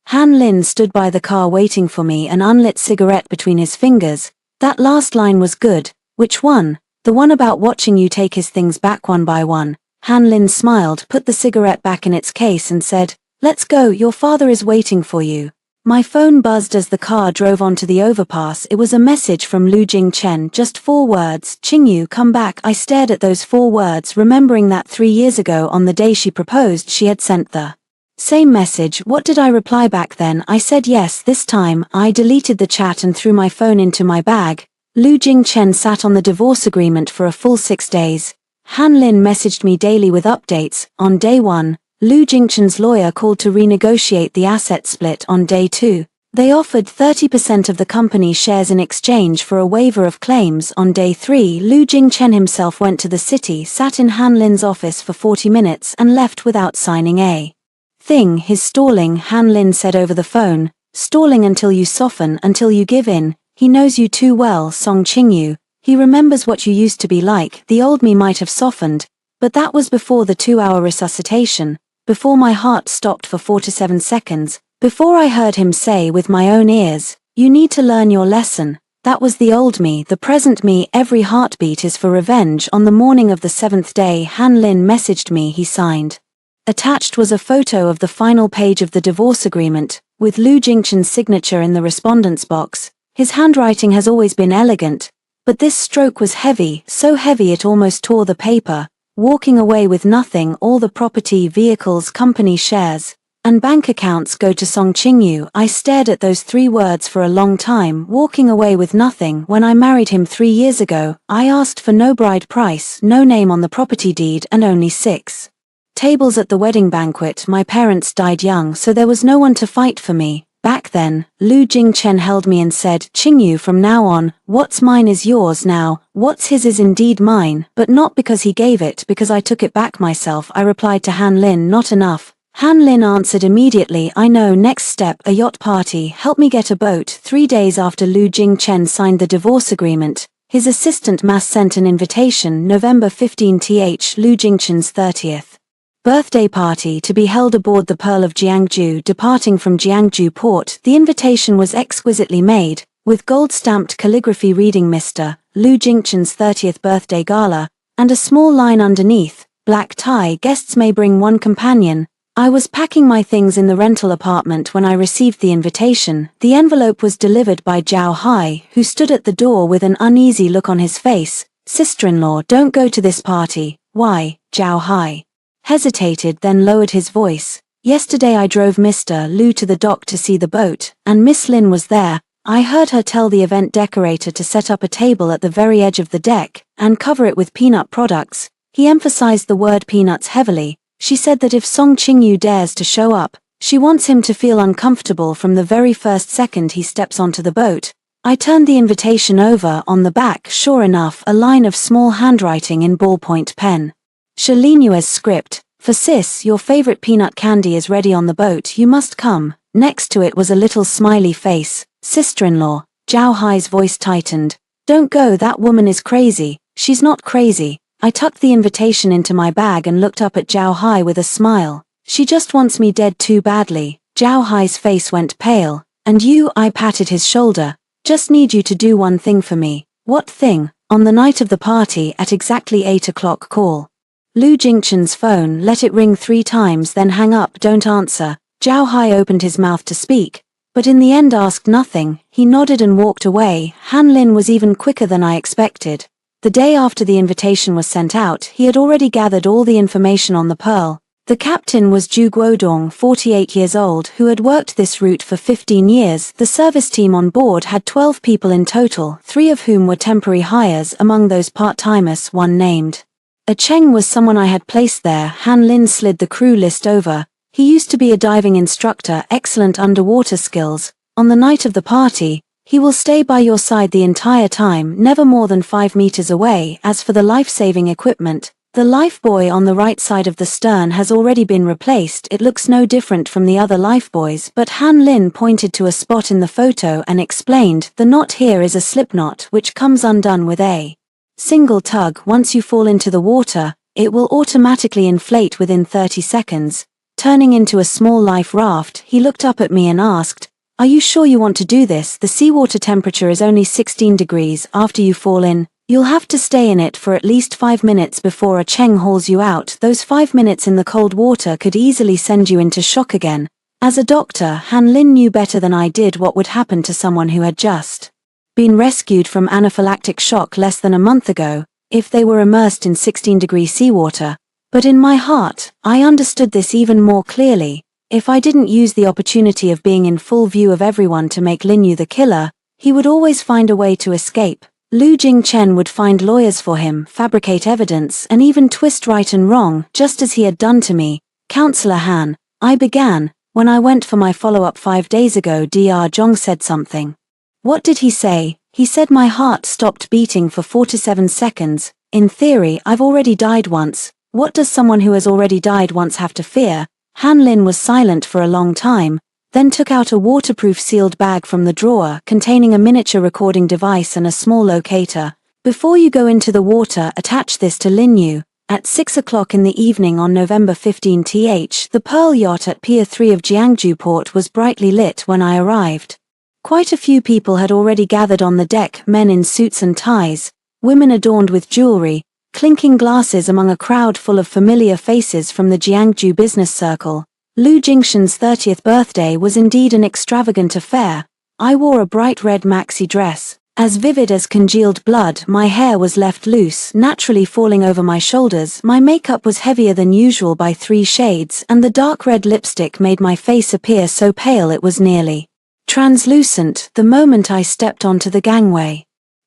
Han Lin stood by the car waiting for me, an unlit cigarette between his fingers. That last line was good. Which one? The one about watching you take his things back one by one. Han Lin smiled, put the cigarette back in its case and said, let's go, your father is waiting for you. My phone buzzed as the car drove onto the overpass. It was a message from Lu Jingchen, just 4 words, Qingyu, come back. I stared at those 4 words, remembering that 3 years ago on the day she proposed she had sent the same message. What did I reply back then? I said yes. This time, I deleted the chat and threw my phone into my bag. Lu Jingchen sat on the divorce agreement for a full 6 days. Han Lin messaged me daily with updates. On day 1, Lu Jingchen's lawyer called to renegotiate the asset split. On day 2, they offered 30% of the company's shares in exchange for a waiver of claims. On day 3, Lu Jingchen himself went to the city, sat in Han Lin's office for 40 minutes and left without signing a thing. His stalling, Han Lin said over the phone, stalling until you soften, until you give in. He knows you too well, Song Qingyu. He remembers what you used to be like. The old me might have softened, but that was before the 2-hour resuscitation, before my heart stopped for 4 to 7 seconds, before I heard him say with my own ears, you need to learn your lesson. That was the old me. The present me, every heartbeat is for revenge. On the morning of the 7th day, Han Lin messaged me. He signed. Attached was a photo of the final page of the divorce agreement, with Lu Jingchen's signature in the respondent's box. His handwriting has always been elegant, but this stroke was heavy, so heavy it almost tore the paper. Walking away with nothing. All the property, vehicles, company shares, and bank accounts go to Song Qingyu. I stared at those 3 words for a long time. Walking away with nothing. When I married him 3 years ago, I asked for no bride price, no name on the property deed, and only 6 tables at the wedding banquet. My parents died young, so there was no one to fight for me. Back then, Lu Jingchen held me and said, Qingyu, from now on, what's mine is yours now, what's his is indeed mine, but not because he gave it, because I took it back myself. I replied to Han Lin, not enough. Han Lin answered immediately, I know. Next step, a yacht party. Help me get a boat. 3 days after Lu Jingchen signed the divorce agreement, his assistant Mas sent an invitation. November 15th, Lu Jingchen's 30th birthday party to be held aboard the Pearl of Jiangju. Departing from Jiangju port, the invitation was exquisitely made, with gold-stamped calligraphy reading Mr. Lu Jingchen's 30th birthday gala, and a small line underneath, black tie. Guests may bring one companion. I was packing my things in the rental apartment when I received the invitation. The envelope was delivered by Zhao Hai, who stood at the door with an uneasy look on his face. Sister-in-law, don't go to this party. Why? Zhao Hai hesitated, then lowered his voice. Yesterday I drove Mr. Lu to the dock to see the boat, and Miss Lin was there. I heard her tell the event decorator to set up a table at the very edge of the deck, and cover it with peanut products. He emphasized the word peanuts heavily. She said that if Song Qingyu dares to show up, she wants him to feel uncomfortable from the very first second he steps onto the boat. I turned the invitation over. On the back, sure enough, a line of small handwriting in ballpoint pen. Shalinua's script, for sis, your favorite peanut candy is ready on the boat, you must come. Next to it was a little smiley face. Sister-in-law, Zhao Hai's voice tightened. Don't go, that woman is crazy. She's not crazy. I tucked the invitation into my bag and looked up at Zhao Hai with a smile. She just wants me dead too badly. Zhao Hai's face went pale. And you, I patted his shoulder. Just need you to do one thing for me. What thing? On the night of the party at exactly 8 o'clock call. Lu Jingchen's phone, let it ring 3 times then hang up, don't answer. Zhao Hai opened his mouth to speak, but in the end asked nothing. He nodded and walked away. Han Lin was even quicker than I expected. The day after the invitation was sent out, he had already gathered all the information on the Pearl. The captain was Zhu Guodong, 48 years old, who had worked this route for 15 years. The service team on board had 12 people in total, 3 of whom were temporary hires. Among those part-timers, one named A Cheng was someone I had placed there. Han Lin slid the crew list over. He used to be a diving instructor, excellent underwater skills. On the night of the party, he will stay by your side the entire time, never more than 5 meters away. As for the life-saving equipment, the lifebuoy on the right side of the stern has already been replaced. It looks no different from the other lifebuoys, but Han Lin pointed to a spot in the photo and explained, the knot here is a slip knot which comes undone with a single tug. Once you fall into the water, it will automatically inflate within 30 seconds, turning into a small life raft. He looked up at me and asked, are you sure you want to do this? The seawater temperature is only 16 degrees. After you fall in, you'll have to stay in it for at least 5 minutes before a Cheng hauls you out. Those 5 minutes in the cold water could easily send you into shock again. As a doctor, Han Lin knew better than I did what would happen to someone who had just been rescued from anaphylactic shock less than a month ago, if they were immersed in 16-degree seawater. But in my heart, I understood this even more clearly. If I didn't use the opportunity of being in full view of everyone to make Lin Yu the killer, he would always find a way to escape. Lu Jingchen would find lawyers for him, fabricate evidence, and even twist right and wrong, just as he had done to me. Counselor Han, I began. When I went for my follow-up 5 days ago, Dr. Zhong said something. What did he say? He said my heart stopped beating for 47 seconds. In theory, I've already died once. What does someone who has already died once have to fear? Han Lin was silent for a long time, then took out a waterproof sealed bag from the drawer containing a miniature recording device and a small locator. Before you go into the water, attach this to Lin Yu. At 6 o'clock in the evening on November 15 the Pearl yacht at Pier 3 of Jiangju port was brightly lit when I arrived. Quite a few people had already gathered on the deck, men in suits and ties, women adorned with jewelry, clinking glasses among a crowd full of familiar faces from the Jiangju business circle. Lu Jingchen's 30th birthday was indeed an extravagant affair. I wore a bright red maxi dress, as vivid as congealed blood. My hair was left loose, naturally falling over my shoulders. My makeup was heavier than usual by 3 shades, and the dark red lipstick made my face appear so pale it was nearly translucent the moment I stepped onto the gangway.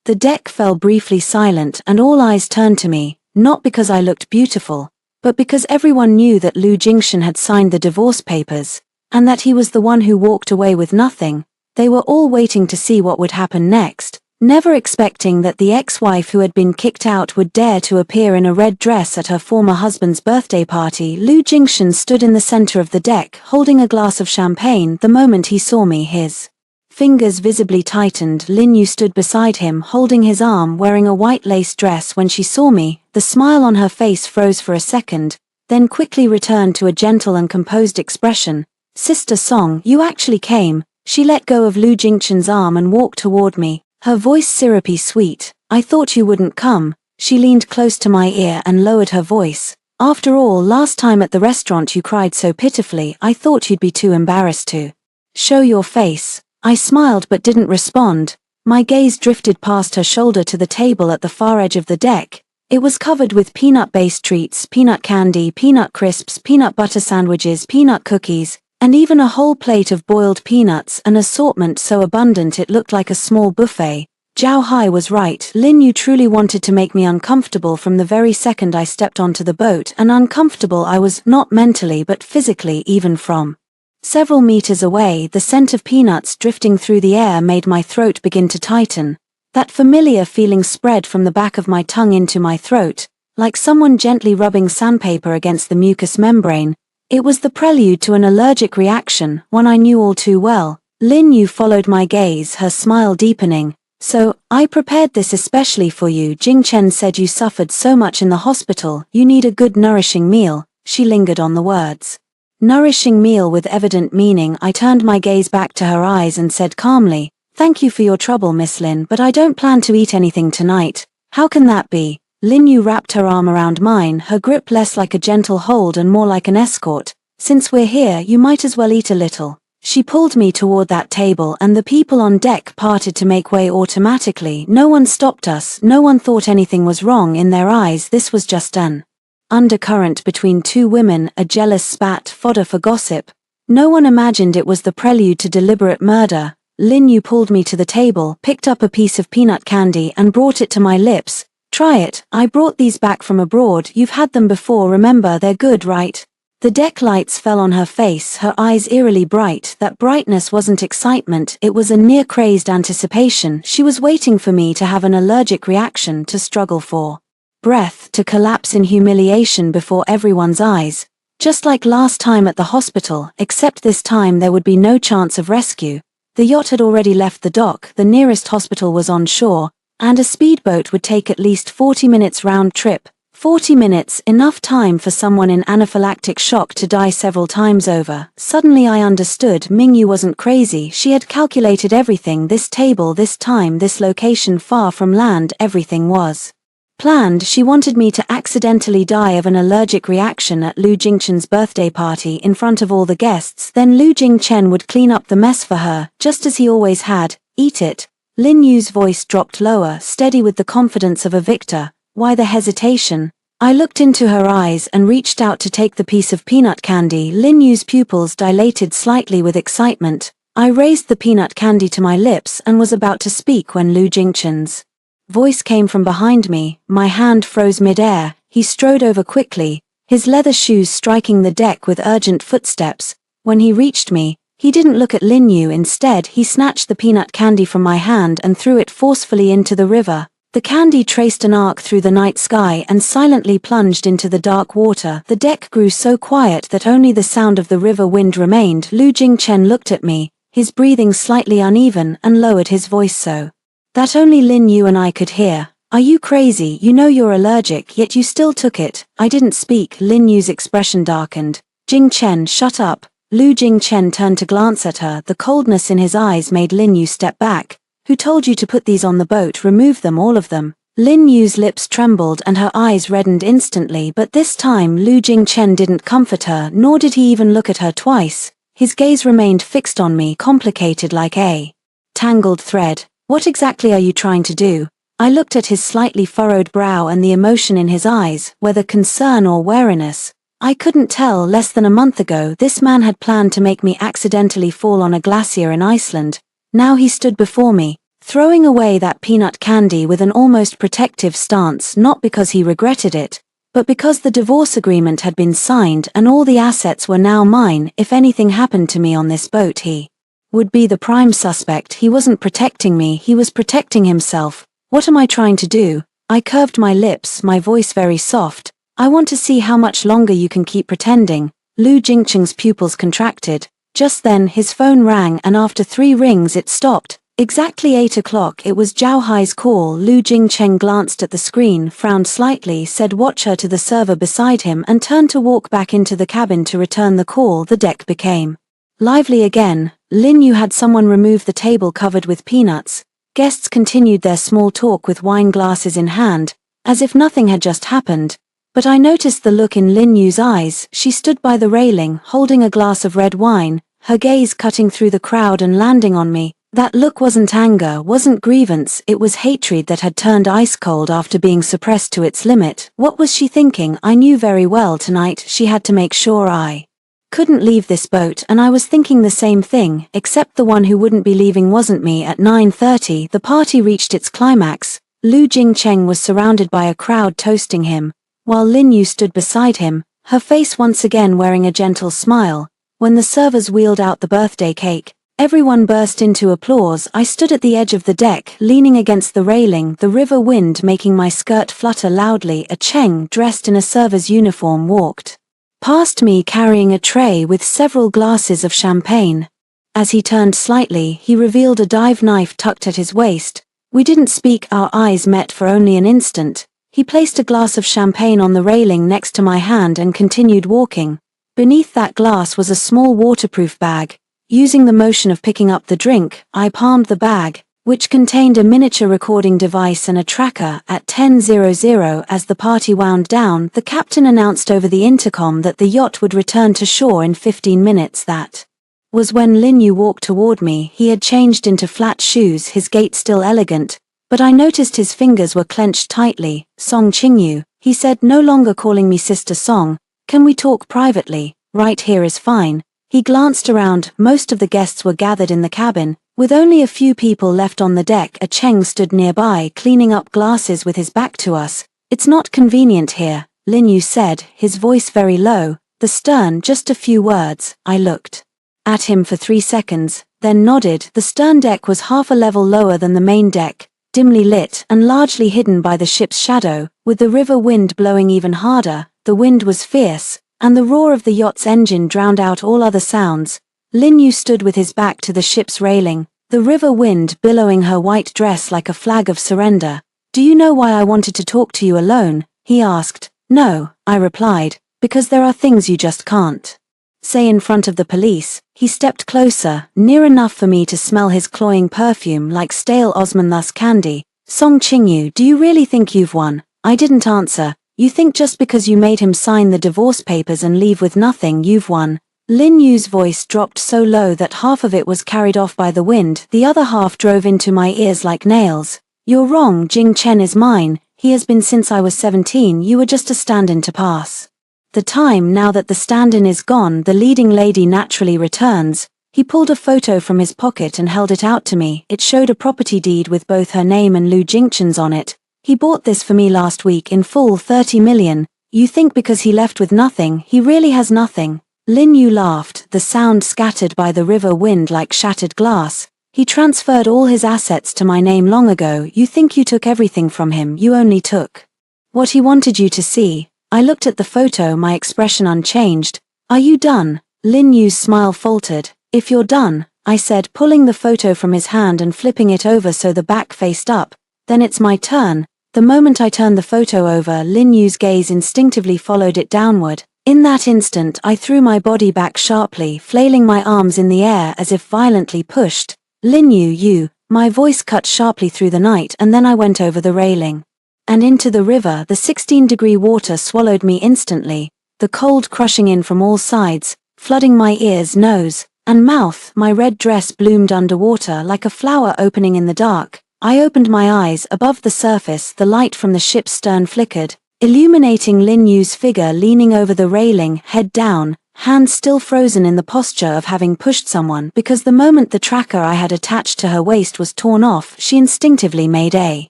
The deck fell briefly silent and all eyes turned to me, not because I looked beautiful, but because everyone knew that Lu Jingchen had signed the divorce papers, and that he was the one who walked away with nothing. They were all waiting to see what would happen next, never expecting that the ex-wife who had been kicked out would dare to appear in a red dress at her former husband's birthday party. Lu Jingchen stood in the center of the deck, holding a glass of champagne. The moment he saw me, his fingers visibly tightened. Lin Yu stood beside him, holding his arm, wearing a white lace dress. When she saw me, the smile on her face froze for a second, then quickly returned to a gentle and composed expression. Sister Song, you actually came. She let go of Lu Jingchen's arm and walked toward me, her voice syrupy sweet. I thought you wouldn't come. She leaned close to my ear and lowered her voice. After all, last time at the restaurant you cried so pitifully. I thought you'd be too embarrassed to show your face. I smiled but didn't respond. My gaze drifted past her shoulder to the table at the far edge of the deck. It was covered with peanut-based treats, peanut candy, peanut crisps, peanut butter sandwiches, peanut cookies, and even a whole plate of boiled peanuts, an assortment so abundant it looked like a small buffet. Zhao Hai was right. Lin Yu truly wanted to make me uncomfortable from the very second I stepped onto the boat, and uncomfortable I was, not mentally but physically. Even from several meters away, the scent of peanuts drifting through the air made my throat begin to tighten. That familiar feeling spread from the back of my tongue into my throat, like someone gently rubbing sandpaper against the mucous membrane. It was the prelude to an allergic reaction, one I knew all too well. Lin Yu followed my gaze, her smile deepening. So, I prepared this especially for you. Jing Chen said you suffered so much in the hospital, you need a good nourishing meal. She lingered on the words. Nourishing meal with evident meaning. I turned my gaze back to her eyes and said calmly, thank you for your trouble, Miss Lin, but I don't plan to eat anything tonight. How can that be? Lin Yu wrapped her arm around mine, her grip less like a gentle hold and more like an escort. Since we're here, you might as well eat a little. She pulled me toward that table and the people on deck parted to make way automatically. No one stopped us, no one thought anything was wrong. In their eyes this was just an undercurrent between two women, a jealous spat, fodder for gossip. No one imagined it was the prelude to deliberate murder. Lin Yu pulled me to the table, picked up a piece of peanut candy and brought it to my lips. Try it, I brought these back from abroad, you've had them before, remember, they're good, right? The deck lights fell on her face, her eyes eerily bright. That brightness wasn't excitement, it was a near-crazed anticipation. She was waiting for me to have an allergic reaction, to struggle for breath, to collapse in humiliation before everyone's eyes. Just like last time at the hospital, except this time there would be no chance of rescue. The yacht had already left the dock, the nearest hospital was on shore, and a speedboat would take at least 40 minutes round trip. 40 minutes, enough time for someone in anaphylactic shock to die several times over. Suddenly I understood, Mingyu wasn't crazy, she had calculated everything. This table, this time, this location far from land, everything was planned. She wanted me to accidentally die of an allergic reaction at Lu Jingchen's birthday party in front of all the guests, then Lu Jingchen would clean up the mess for her, just as he always had. Eat it. Lin Yu's voice dropped lower, steady with the confidence of a victor. Why the hesitation? I looked into her eyes and reached out to take the piece of peanut candy. Lin Yu's pupils dilated slightly with excitement. I raised the peanut candy to my lips and was about to speak when Lu Jingchen's voice came from behind me. My hand froze mid-air. He strode over quickly, his leather shoes striking the deck with urgent footsteps. When he reached me, he didn't look at Lin Yu. Instead, he snatched the peanut candy from my hand and threw it forcefully into the river. The candy traced an arc through the night sky and silently plunged into the dark water. The deck grew so quiet that only the sound of the river wind remained. Lu Jingchen looked at me, his breathing slightly uneven, and lowered his voice so that only Lin Yu and I could hear. Are you crazy? You know you're allergic, yet you still took it. I didn't speak. Lin Yu's expression darkened. Jingchen, shut up. Lu Jingchen turned to glance at her. The coldness in his eyes made Lin Yu step back. Who told you to put these on the boat? Remove them, all of them. Lin Yu's lips trembled and her eyes reddened instantly, but this time Lu Jingchen didn't comfort her, nor did he even look at her twice. His gaze remained fixed on me, complicated like a tangled thread. What exactly are you trying to do? I looked at his slightly furrowed brow and the emotion in his eyes, whether concern or wariness. I couldn't tell. Less than a month ago, this man had planned to make me accidentally fall on a glacier in Iceland. Now he stood before me, throwing away that peanut candy with an almost protective stance, not because he regretted it, but because the divorce agreement had been signed and all the assets were now mine. If anything happened to me on this boat, he would be the prime suspect. He wasn't protecting me, he was protecting himself. What am I trying to do? I curved my lips, my voice very soft. I want to see how much longer you can keep pretending. Lu Jingchen's pupils contracted. Just then his phone rang and after 3 rings it stopped. Exactly 8 o'clock. It was Zhao Hai's call. Lu Jingchen glanced at the screen, frowned slightly, said watch her to the server beside him and turned to walk back into the cabin to return the call. The deck became lively again. Lin Yu had someone remove the table covered with peanuts. Guests continued their small talk with wine glasses in hand, as if nothing had just happened. But I noticed the look in Lin Yu's eyes. She stood by the railing, holding a glass of red wine, her gaze cutting through the crowd and landing on me. That look wasn't anger, wasn't grievance, it was hatred that had turned ice cold after being suppressed to its limit. What was she thinking? I knew very well tonight she had to make sure I couldn't leave this boat, and I was thinking the same thing, except the one who wouldn't be leaving wasn't me. At 9:30, the party reached its climax. Lu Jingchen was surrounded by a crowd toasting him, while Lin Yu stood beside him, her face once again wearing a gentle smile. When the servers wheeled out the birthday cake, everyone burst into applause. I stood at the edge of the deck, leaning against the railing, the river wind making my skirt flutter loudly. A Cheng, dressed in a server's uniform, walked past me carrying a tray with several glasses of champagne. As he turned slightly, he revealed a dive knife tucked at his waist. We didn't speak, our eyes met for only an instant. He placed a glass of champagne on the railing next to my hand and continued walking. Beneath that glass was a small waterproof bag. Using the motion of picking up the drink, I palmed the bag, which contained a miniature recording device and a tracker. At 10:00 as the party wound down, the captain announced over the intercom that the yacht would return to shore in 15 minutes. That was when Lin Yu walked toward me. He had changed into flat shoes, his gait still elegant, but I noticed his fingers were clenched tightly. "Song Qingyu," he said, no longer calling me Sister Song. "Can we talk privately? Right here is fine." He glanced around. Most of the guests were gathered in the cabin, with only a few people left on the deck. A Cheng stood nearby, cleaning up glasses with his back to us. "It's not convenient here," Lin Yu said, his voice very low. The stern, just a few words. I looked at him for 3 seconds, then nodded. The stern deck was half a level lower than the main deck, dimly lit and largely hidden by the ship's shadow, with the river wind blowing even harder. The wind was fierce, and the roar of the yacht's engine drowned out all other sounds. Lin Yu stood with his back to the ship's railing, the river wind billowing her white dress like a flag of surrender. "Do you know why I wanted to talk to you alone?" he asked. "No," I replied, "because there are things you just can't say in front of the police." He stepped closer, near enough for me to smell his cloying perfume like stale Osmanthus candy. "Song Qingyu, do you really think you've won?" I didn't answer. "You think just because you made him sign the divorce papers and leave with nothing, you've won?" Lin Yu's voice dropped so low that half of it was carried off by the wind, the other half drove into my ears like nails. "You're wrong, Jing Chen is mine. He has been since I was 17. You were just a stand-in to pass the time. Now that the stand-in is gone, the leading lady naturally returns." He pulled a photo from his pocket and held it out to me. It showed a property deed with both her name and Lu Jingchen's on it. "He bought this for me last week in full, 30 million. You think because he left with nothing, he really has nothing?" Lin Yu laughed, the sound scattered by the river wind like shattered glass. "He transferred all his assets to my name long ago. You think you took everything from him? You only took what he wanted you to see." I looked at the photo, my expression unchanged. "Are you done?" Lin Yu's smile faltered. "If you're done," I said, pulling the photo from his hand and flipping it over so the back faced up, "then it's my turn." The moment I turned the photo over, Lin Yu's gaze instinctively followed it downward. In that instant, I threw my body back sharply, flailing my arms in the air as if violently pushed. "Lin Yu, you!" My voice cut sharply through the night, and then I went over the railing and into the river. The 16-degree water swallowed me instantly, the cold crushing in from all sides, flooding my ears, nose, and mouth. My red dress bloomed underwater like a flower opening in the dark. I opened my eyes. Above the surface, the light from the ship's stern flickered, illuminating Lin Yu's figure leaning over the railing, head down, hands still frozen in the posture of having pushed someone. Because the moment the tracker I had attached to her waist was torn off, she instinctively made a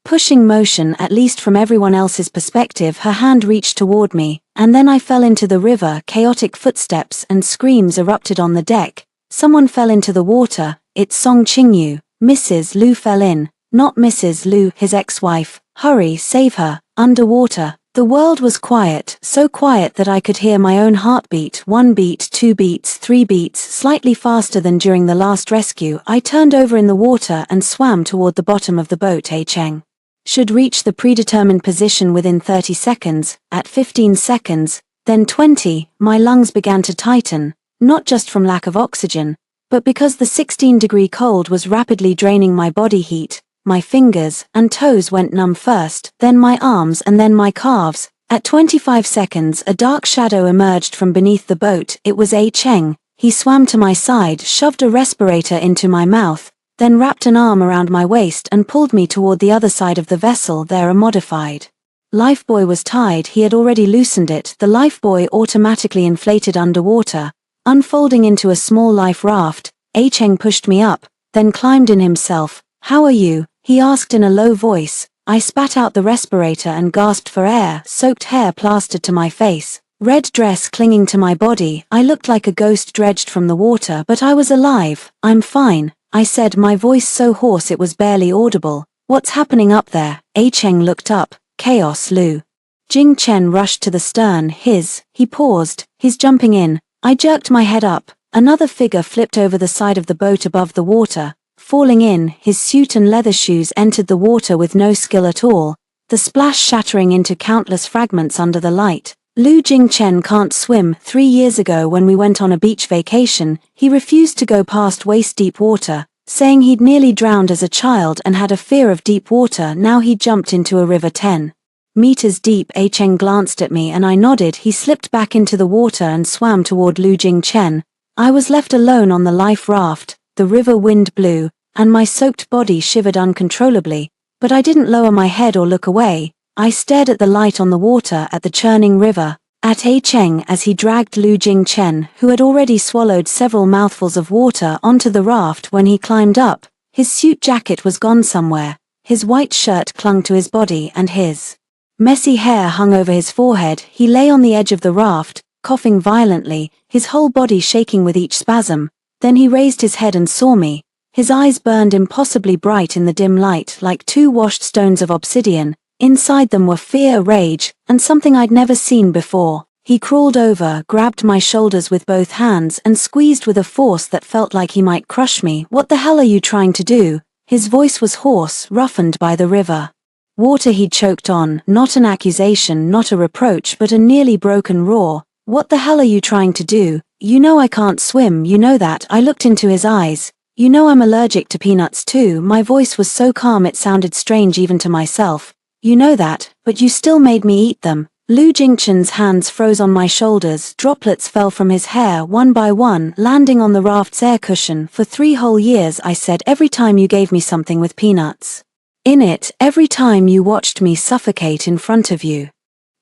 pushing motion. At least from everyone else's perspective, her hand reached toward me, and then I fell into the river. Chaotic footsteps and screams erupted on the deck. Someone fell into the water. It's Song Qingyu. Mrs. Lu fell in. Not Mrs. Lu, his ex-wife. Hurry, save her. Underwater. The world was quiet, so quiet that I could hear my own heartbeat. 1 beat, 2 beats, 3 beats, slightly faster than during the last rescue. I turned over in the water and swam toward the bottom of the boat. A Cheng should reach the predetermined position within 30 seconds, at 15 seconds, then 20, my lungs began to tighten, not just from lack of oxygen, but because the 16-degree cold was rapidly draining my body heat. My fingers and toes went numb first, then my arms and then my calves. At 25 seconds, a dark shadow emerged from beneath the boat. It was A Cheng. He swam to my side, shoved a respirator into my mouth, then wrapped an arm around my waist and pulled me toward the other side of the vessel. There, a modified lifebuoy was tied. He had already loosened it. The lifebuoy automatically inflated underwater, unfolding into a small life raft. A Cheng pushed me up, then climbed in himself. "How are you?" he asked in a low voice. I spat out the respirator and gasped for air. Soaked hair plastered to my face, red dress clinging to my body. I looked like a ghost dredged from the water, but I was alive. "I'm fine," I said, my voice so hoarse it was barely audible. "What's happening up there?" A Cheng looked up. "Chaos, Lu." Jing Chen rushed to the stern. He paused. "He's jumping in." I jerked my head up. Another figure flipped over the side of the boat above the water. Falling in, his suit and leather shoes entered the water with no skill at all, the splash shattering into countless fragments under the light. Lu Jingchen can't swim. 3 years ago when we went on a beach vacation, he refused to go past waist-deep water, saying he'd nearly drowned as a child and had a fear of deep water. Now he jumped into a river 10 meters deep. A Cheng glanced at me and I nodded. He slipped back into the water and swam toward Lu Jingchen. I was left alone on the life raft. The river wind blew, and my soaked body shivered uncontrollably, but I didn't lower my head or look away. I stared at the light on the water, at the churning river, at A Cheng as he dragged Lu Jingchen, who had already swallowed several mouthfuls of water, onto the raft. When he climbed up, his suit jacket was gone somewhere, his white shirt clung to his body and his messy hair hung over his forehead. He lay on the edge of the raft, coughing violently, his whole body shaking with each spasm. Then he raised his head and saw me. His eyes burned impossibly bright in the dim light, like two washed stones of obsidian. Inside them were fear, rage, and something I'd never seen before. He crawled over, grabbed my shoulders with both hands, and squeezed with a force that felt like he might crush me. "What the hell are you trying to do?" His voice was hoarse, roughened by the river water he'd choked on, not an accusation, not a reproach, but a nearly broken roar. "What the hell are you trying to do? You know I can't swim, you know that." I looked into his eyes. "You know I'm allergic to peanuts too." My voice was so calm it sounded strange even to myself. "You know that, but you still made me eat them." Lu Jingchen's hands froze on my shoulders. Droplets fell from his hair one by one, landing on the raft's air cushion. "For 3 whole years," I said, "every time you gave me something with peanuts in it, every time you watched me suffocate in front of you,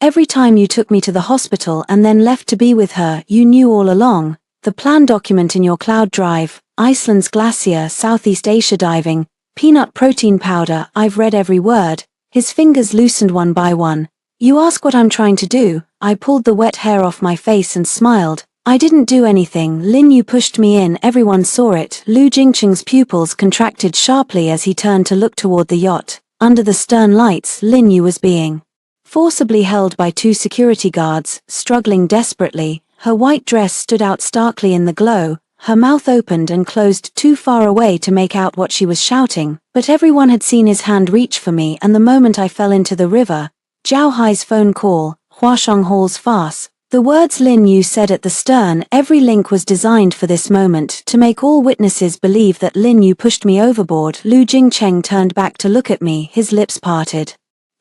every time you took me to the hospital and then left to be with her, you knew all along. The plan document in your cloud drive, Iceland's glacier, Southeast Asia diving, peanut protein powder, I've read every word." His fingers loosened one by one. "You ask what I'm trying to do?" I pulled the wet hair off my face and smiled. "I didn't do anything, Lin. You pushed me in, everyone saw it." Lu Jingcheng's pupils contracted sharply as he turned to look toward the yacht. Under the stern lights, Lin Yu was being forcibly held by 2 security guards, struggling desperately. Her white dress stood out starkly in the glow, her mouth opened and closed too far away to make out what she was shouting, but everyone had seen his hand reach for me, and the moment I fell into the river, Zhao Hai's phone call, Huasheng Hall's farce, the words Lin Yu said at the stern, every link was designed for this moment, to make all witnesses believe that Lin Yu pushed me overboard. Lu Jingcheng turned back to look at me, his lips parted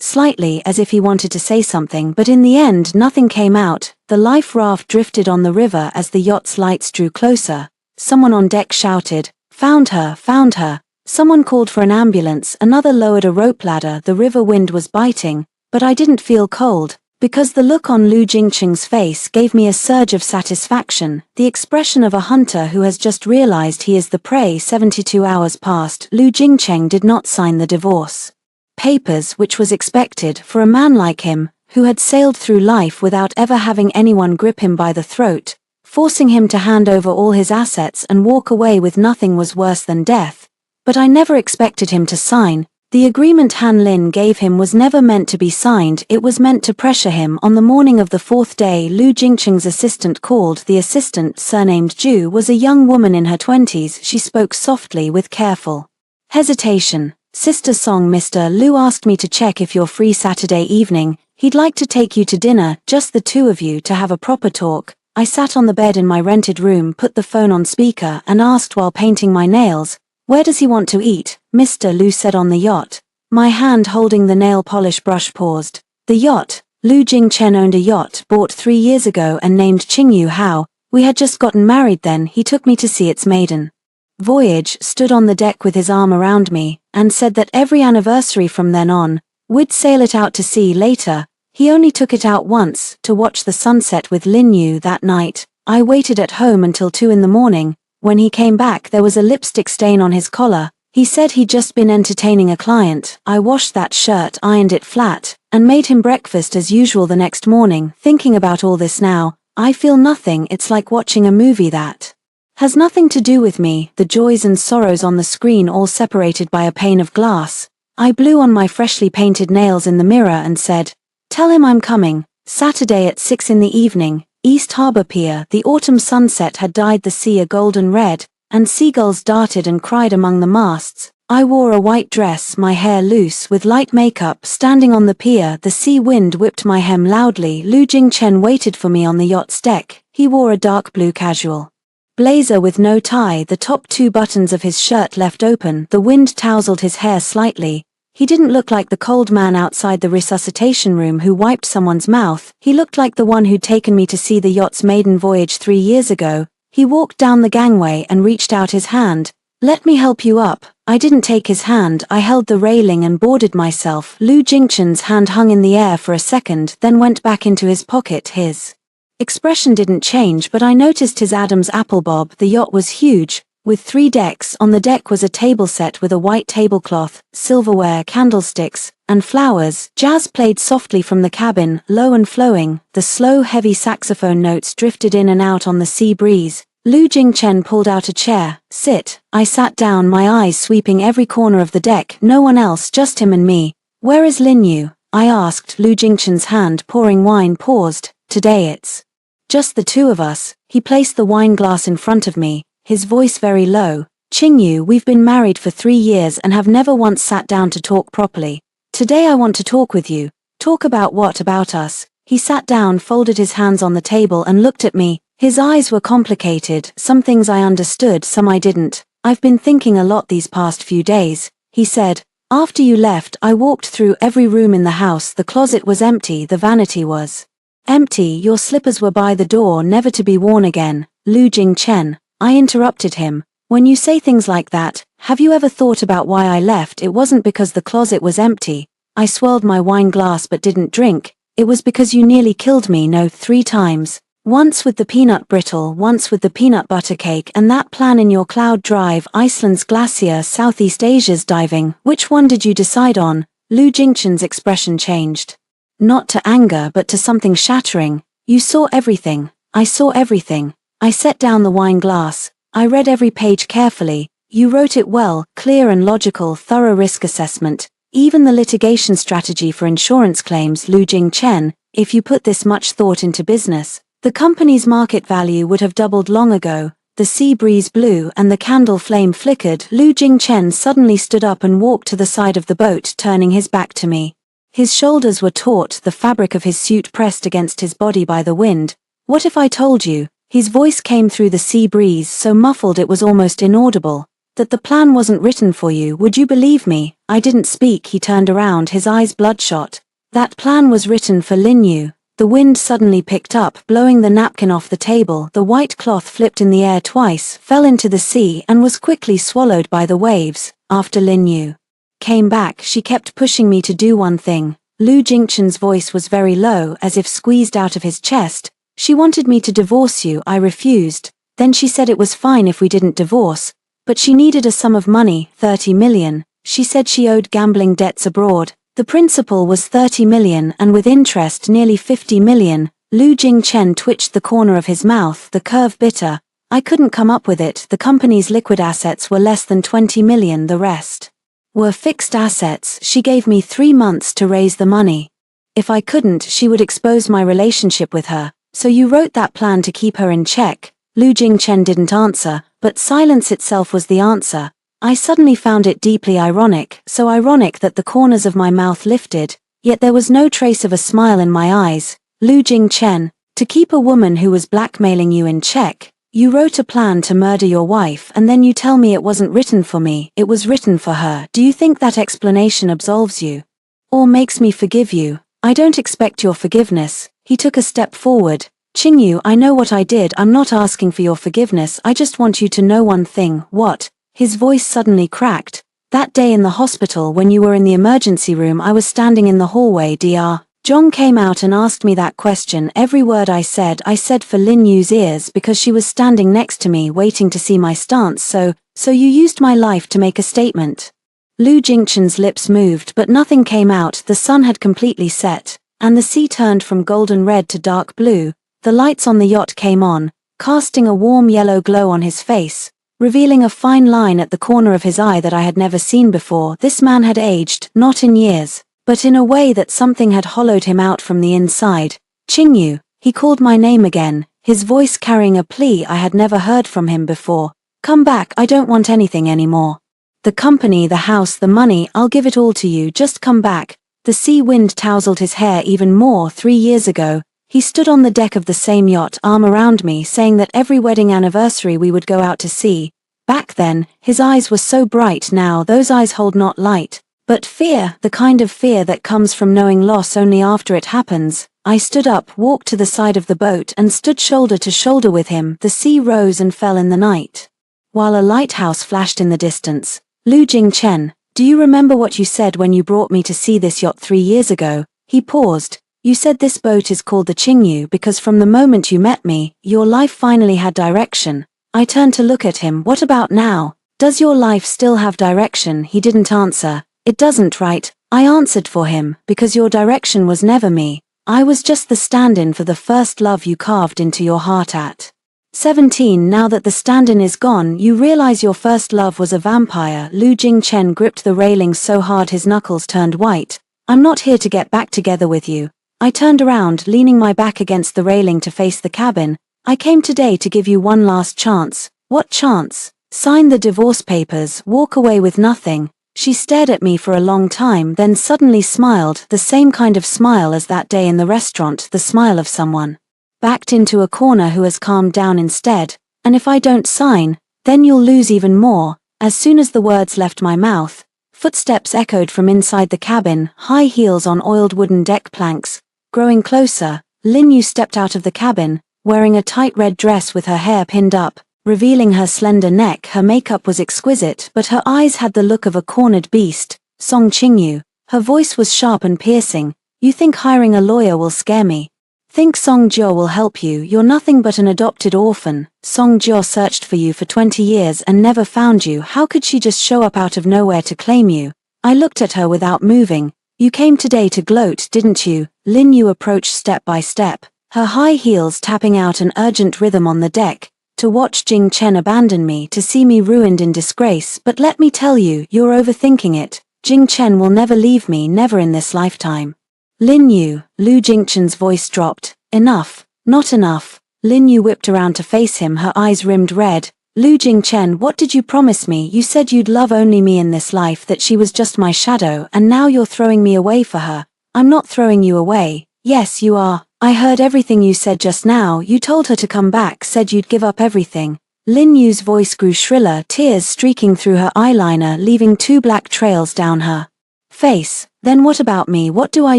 slightly as if he wanted to say something, but in the end nothing came out. The life raft drifted on the river as the yacht's lights drew closer. Someone on deck shouted, "Found her, found her." Someone called for an ambulance, another lowered a rope ladder. The river wind was biting, but I didn't feel cold, because the look on Lu Jingcheng's face gave me a surge of satisfaction, the expression of a hunter who has just realized he is the prey. 72 hours passed. Lu Jingcheng did not sign the divorce papers, which was expected for a man like him, who had sailed through life without ever having anyone grip him by the throat. Forcing him to hand over all his assets and walk away with nothing was worse than death. But I never expected him to sign. The agreement Han Lin gave him was never meant to be signed, it was meant to pressure him. On the morning of the 4th day, Lu Jingcheng's assistant called. The assistant, surnamed Ju, was a young woman in her 20s. She spoke softly with careful hesitation. "Sister Song, Mr. Lu asked me to check if you're free Saturday evening. He'd like to take you to dinner, just the 2 of you, to have a proper talk." I sat on the bed in my rented room, put the phone on speaker, and asked while painting my nails, "Where does he want to eat?" Mr. Lu said, "On the yacht." My hand holding the nail polish brush paused. The yacht. Lu Jingchen owned a yacht bought 3 years ago and named Qingyu Hao. We had just gotten married then. He took me to see its maiden voyage, stood on the deck with his arm around me, and said that every anniversary from then on, we'd sail it out to sea. Later, he only took it out once, to watch the sunset with Lin Yu. That night, I waited at home until 2 in the morning. When he came back, there was a lipstick stain on his collar. He said he'd just been entertaining a client. I washed that shirt, ironed it flat, and made him breakfast as usual the next morning. Thinking about all this now, I feel nothing. It's like watching a movie that has nothing to do with me, the joys and sorrows on the screen all separated by a pane of glass. I blew on my freshly painted nails in the mirror and said, "Tell him I'm coming." Saturday at 6 in the evening, East Harbor Pier. The autumn sunset had dyed the sea a golden red. and seagulls darted and cried among the masts. I wore a white dress, my hair loose with light makeup. Standing on the pier, the sea wind whipped my hem loudly. Lu Jingchen waited for me on the yacht's deck. He wore a dark blue casual blazer with no tie, the top 2 buttons of his shirt left open. The wind tousled his hair slightly. He didn't look like the cold man outside the resuscitation room who wiped someone's mouth. He looked like the one who'd taken me to see the yacht's maiden voyage 3 years ago. He walked down the gangway and reached out his hand. "Let me help you up." I didn't take his hand. I held the railing and boarded myself. Lu Jingchen's hand hung in the air for a second, then went back into his pocket. His expression didn't change, but I noticed his Adam's apple bob. The yacht was huge, with 3 decks. On the deck was a table set with a white tablecloth, silverware, candlesticks, and flowers. Jazz played softly from the cabin, low and flowing. The slow, heavy saxophone notes drifted in and out on the sea breeze. Lu Jingchen pulled out a chair. "Sit." I sat down, my eyes sweeping every corner of the deck. No one else, just him and me. "Where is Lin Yu?" I asked. Lu Jingchen's hand, pouring wine, paused. "Today it's just the 2 of us." He placed the wine glass in front of me, his voice very low. "Qingyu, we've been married for 3 years and have never once sat down to talk properly. Today I want to talk with you." "Talk about what? About us?" He sat down, folded his hands on the table and looked at me. His eyes were complicated, some things I understood, some I didn't. "I've been thinking a lot these past few days," he said. "After you left, I walked through every room in the house. The closet was empty, the vanity was empty, your slippers were by the door, never to be worn again." Lu Jingchen. I interrupted him. "When you say things like that, have you ever thought about why I left? It wasn't because the closet was empty." I swirled my wine glass but didn't drink. "It was because you nearly killed me, no, 3 times. Once with the peanut brittle, once with the peanut butter cake, and that plan in your cloud drive, Iceland's glacier, Southeast Asia's diving. Which one did you decide on?" Lu Jingchen's expression changed. Not to anger but to something shattering. "You saw everything." "I saw everything." I set down the wine glass. "I read every page carefully. You wrote it well, clear and logical, thorough risk assessment. Even the litigation strategy for insurance claims." Lu Jingchen, "If you put this much thought into business, the company's market value would have doubled long ago." The sea breeze blew and the candle flame flickered. Lu Jingchen suddenly stood up and walked to the side of the boat, turning his back to me. His shoulders were taut, the fabric of his suit pressed against his body by the wind. "What if I told you," his voice came through the sea breeze, so muffled it was almost inaudible, "that the plan wasn't written for you? Would you believe me?" I didn't speak. He turned around, his eyes bloodshot. "That plan was written for Lin Yu." The wind suddenly picked up, blowing the napkin off the table. The white cloth flipped in the air twice, fell into the sea, and was quickly swallowed by the waves. After Lin Yu came back, she kept pushing me to do one thing. Lu Jingchen's voice was very low, as if squeezed out of his chest. "She wanted me to divorce you." I refused. Then she said it was fine if we didn't divorce. But she needed a sum of money, 30 million. She said she owed gambling debts abroad. The principal was 30 million and with interest nearly 50 million. Lu Jingchen twitched the corner of his mouth, the curve bitter. "I couldn't come up with it. The company's liquid assets were less than 20 million, the rest were fixed assets. She gave me 3 months to raise the money. If I couldn't, she would expose my relationship with her." "So you wrote that plan to keep her in check?" Lu Jingchen didn't answer, but silence itself was the answer. I suddenly found it deeply ironic, so ironic that the corners of my mouth lifted, yet there was no trace of a smile in my eyes. "Lu Jingchen, to keep a woman who was blackmailing you in check, you wrote a plan to murder your wife and then you tell me it wasn't written for me, it was written for her. Do you think that explanation absolves you? Or makes me forgive you?" "I don't expect your forgiveness." He took a step forward. "Qingyu, I know what I did. I'm not asking for your forgiveness. I just want you to know one thing." "What?" His voice suddenly cracked. "That day in the hospital when you were in the emergency room, I was standing in the hallway. Dr. Zhong came out and asked me that question. Every word I said for Lin Yu's ears because she was standing next to me waiting to see my stance. So you used my life to make a statement." Lu Jingchen's lips moved but nothing came out. The sun had completely set, and the sea turned from golden red to dark blue. The lights on the yacht came on, casting a warm yellow glow on his face, revealing a fine line at the corner of his eye that I had never seen before. This man had aged, not in years, but in a way that something had hollowed him out from the inside. "Qingyu," he called my name again, his voice carrying a plea I had never heard from him before. Come back, I don't want anything anymore. The company, the house, the money, I'll give it all to you, just come back. The sea wind tousled his hair even more. 3 years ago, he stood on the deck of the same yacht, arm around me, saying that every wedding anniversary we would go out to sea. Back then, his eyes were so bright. Now those eyes hold not light, but fear, the kind of fear that comes from knowing loss only after it happens. I stood up, walked to the side of the boat and stood shoulder to shoulder with him. The sea rose and fell in the night, while a lighthouse flashed in the distance. Lu Jingchen, do you remember what you said when you brought me to see this yacht 3 years ago? He paused. You said this boat is called the Qingyu because from the moment you met me, your life finally had direction. I turned to look at him. What about now? Does your life still have direction? He didn't answer. It doesn't, right? I answered for him, because your direction was never me. I was just the stand-in for the first love you carved into your heart at 17. Now that the stand-in is gone, you realize your first love was a vampire. Lu Jingchen gripped the railing so hard his knuckles turned white. I'm not here to get back together with you. I turned around, leaning my back against the railing to face the cabin. I came today to give you one last chance. What chance? Sign the divorce papers, walk away with nothing. She stared at me for a long time, then suddenly smiled, the same kind of smile as that day in the restaurant, the smile of someone backed into a corner who has calmed down instead. And if I don't sign, then you'll lose even more. As soon as the words left my mouth, footsteps echoed from inside the cabin, high heels on oiled wooden deck planks. Growing closer, Lin Yu stepped out of the cabin, wearing a tight red dress with her hair pinned up, revealing her slender neck. Her makeup was exquisite, but her eyes had the look of a cornered beast. Song Qingyu. Her voice was sharp and piercing. You think hiring a lawyer will scare me? Think Song Jio will help you? You're nothing but an adopted orphan. Song Jio searched for you for 20 years and never found you. How could she just show up out of nowhere to claim you? I looked at her without moving. You came today to gloat, didn't you? Lin Yu approached step by step, her high heels tapping out an urgent rhythm on the deck. To watch Jing Chen abandon me, to see me ruined in disgrace. But let me tell you, you're overthinking it. Jing Chen will never leave me, never in this lifetime. Lin Yu. Lu Jingchen's voice dropped. Enough. Not enough. Lin Yu whipped around to face him, her eyes rimmed red. Lu Jingchen, what did you promise me? You said you'd love only me in this life, that she was just my shadow, and now you're throwing me away for her. I'm not throwing you away. Yes, you are. I heard everything you said just now. You told her to come back, said you'd give up everything. Lin Yu's voice grew shriller, tears streaking through her eyeliner, leaving 2 black trails down her face. Then what about me? What do I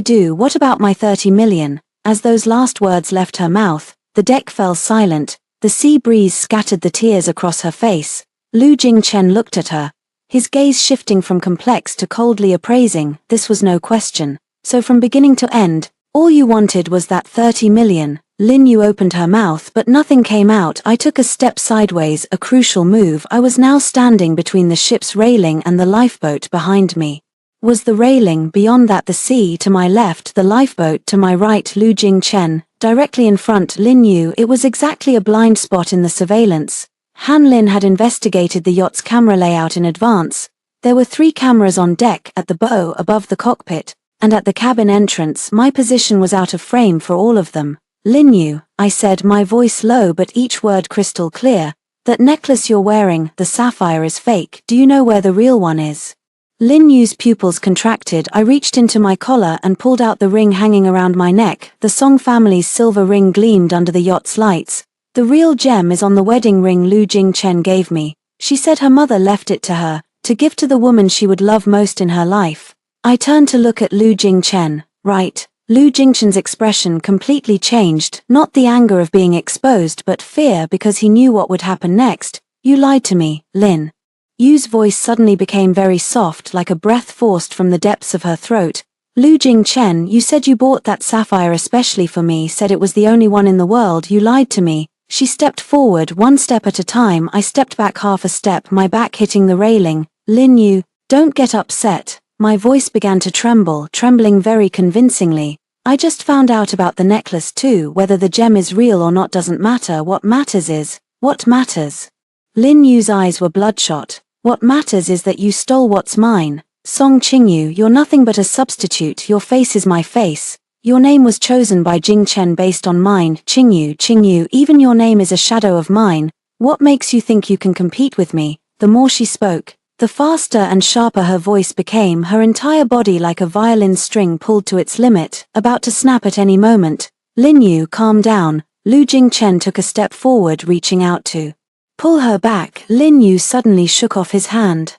do? What about my 30 million? As those last words left her mouth, the deck fell silent. The sea breeze scattered the tears across her face. Lu Jingchen looked at her, his gaze shifting from complex to coldly appraising. This was no question. So from beginning to end, all you wanted was that 30 million. Lin Yu opened her mouth but nothing came out. I took a step sideways, a crucial move. I was now standing between the ship's railing and the lifeboat. Behind me was the railing, beyond that the sea, to my left the lifeboat, to my right Lu Jingchen, directly in front Lin Yu. It was exactly a blind spot in the surveillance. Han Lin had investigated the yacht's camera layout in advance. There were 3 cameras on deck, at the bow, above the cockpit, and at the cabin entrance. My position was out of frame for all of them. Lin Yu, I said, my voice low but each word crystal clear, that necklace you're wearing, the sapphire, is fake. Do you know where the real one is? Lin Yu's pupils contracted. I reached into my collar and pulled out the ring hanging around my neck. The Song family's silver ring gleamed under the yacht's lights. The real gem is on the wedding ring Lu Jingchen gave me. She said her mother left it to her, to give to the woman she would love most in her life. I turned to look at Lu Jingchen. Right. Lu Jingchen's expression completely changed, not the anger of being exposed but fear, because he knew what would happen next. You lied to me, Lin Yu's voice suddenly became very soft, like a breath forced from the depths of her throat. Lu Jingchen, you said you bought that sapphire especially for me, said it was the only one in the world. You lied to me. She stepped forward, 1 step at a time. I stepped back half a step, my back hitting the railing. Lin Yu, don't get upset. My voice began to tremble, trembling very convincingly. I just found out about the necklace too. Whether the gem is real or not doesn't matter. What matters is, what matters? Lin Yu's eyes were bloodshot. What matters is that you stole what's mine. Song Qingyu, you're nothing but a substitute. Your face is my face. Your name was chosen by Jing Chen based on mine. Qingyu, even your name is a shadow of mine. What makes you think you can compete with me? The more she spoke, the faster and sharper her voice became, her entire body like a violin string pulled to its limit, about to snap at any moment. Lin Yu, calm down. Lu Jingchen took a step forward, reaching out to pull her back. Lin Yu suddenly shook off his hand,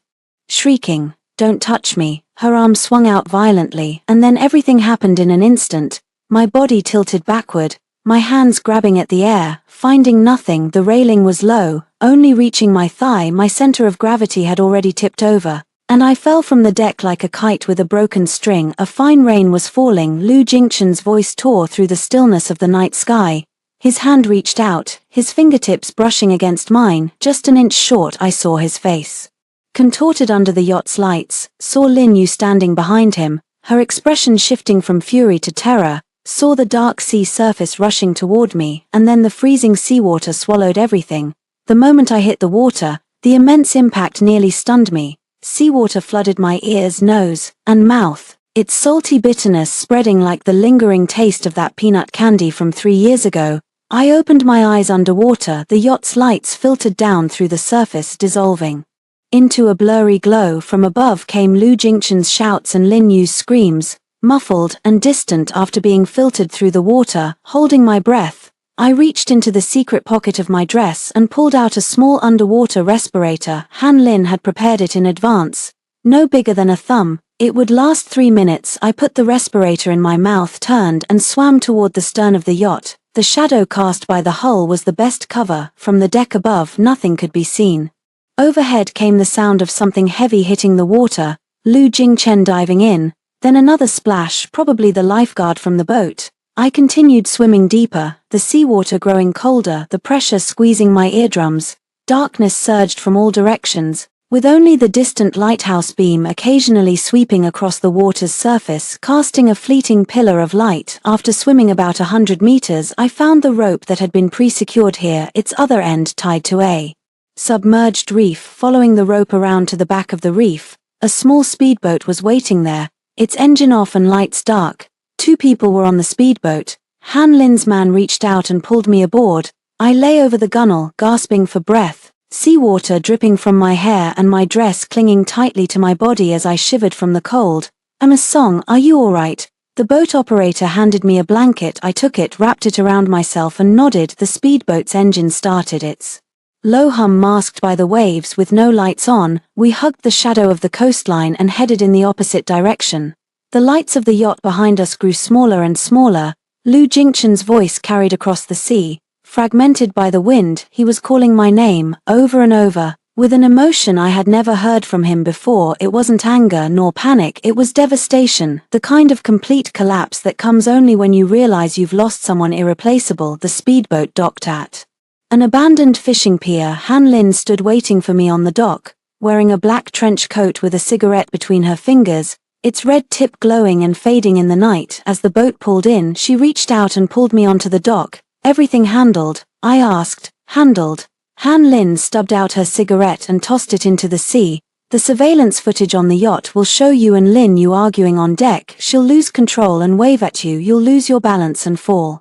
shrieking, "Don't touch me." Her arm swung out violently, and then everything happened in an instant. My body tilted backward, my hands grabbing at the air, finding nothing. The railing was low, only reaching my thigh. My center of gravity had already tipped over, and I fell from the deck like a kite with a broken string. A fine rain was falling. Lu Jingchen's voice tore through the stillness of the night sky. His hand reached out, his fingertips brushing against mine, just an inch short. I saw his face, contorted under the yacht's lights, saw Lin Yu standing behind him, her expression shifting from fury to terror, saw the dark sea surface rushing toward me, and then the freezing seawater swallowed everything. The moment I hit the water, the immense impact nearly stunned me. Seawater flooded my ears, nose, and mouth, its salty bitterness spreading like the lingering taste of that peanut candy from 3 years ago. I opened my eyes underwater. The yacht's lights filtered down through the surface, dissolving into a blurry glow. From above came Lu Jingchen's shouts and Lin Yu's screams, muffled and distant after being filtered through the water. Holding my breath, I reached into the secret pocket of my dress and pulled out a small underwater respirator. Han Lin had prepared it in advance, no bigger than a thumb. It would last 3 minutes. I put the respirator in my mouth, turned and swam toward the stern of the yacht. The shadow cast by the hull was the best cover. From the deck above, nothing could be seen. Overhead came the sound of something heavy hitting the water, Lu Jingchen diving in, then another splash, probably the lifeguard from the boat. I continued swimming deeper, the seawater growing colder, the pressure squeezing my eardrums. Darkness surged from all directions, with only the distant lighthouse beam occasionally sweeping across the water's surface, casting a fleeting pillar of light. After swimming about 100 meters, I found the rope that had been pre-secured here, its other end tied to a submerged reef. Following the rope around to the back of the reef, a small speedboat was waiting there, its engine off and lights dark. 2 people were on the speedboat. Han Lin's man reached out and pulled me aboard. I lay over the gunwale, gasping for breath, seawater dripping from my hair and my dress clinging tightly to my body as I shivered from the cold. "I'm Song, are you alright?" The boat operator handed me a blanket. I took it, wrapped it around myself and nodded. The speedboat's engine started its low hum, masked by the waves. With no lights on, we hugged the shadow of the coastline and headed in the opposite direction. The lights of the yacht behind us grew smaller and smaller. Lu Jingchen's voice carried across the sea, fragmented by the wind. He was calling my name, over and over, with an emotion I had never heard from him before. It wasn't anger nor panic, it was devastation, the kind of complete collapse that comes only when you realize you've lost someone irreplaceable. The speedboat docked at an abandoned fishing pier. Han Lin stood waiting for me on the dock, wearing a black trench coat with a cigarette between her fingers, its red tip glowing and fading in the night. As the boat pulled in, she reached out and pulled me onto the dock. "Everything handled?" I asked. "Handled." Han Lin stubbed out her cigarette and tossed it into the sea. "The surveillance footage on the yacht will show you and Lin Yu arguing on deck. She'll lose control and wave at you. You'll lose your balance and fall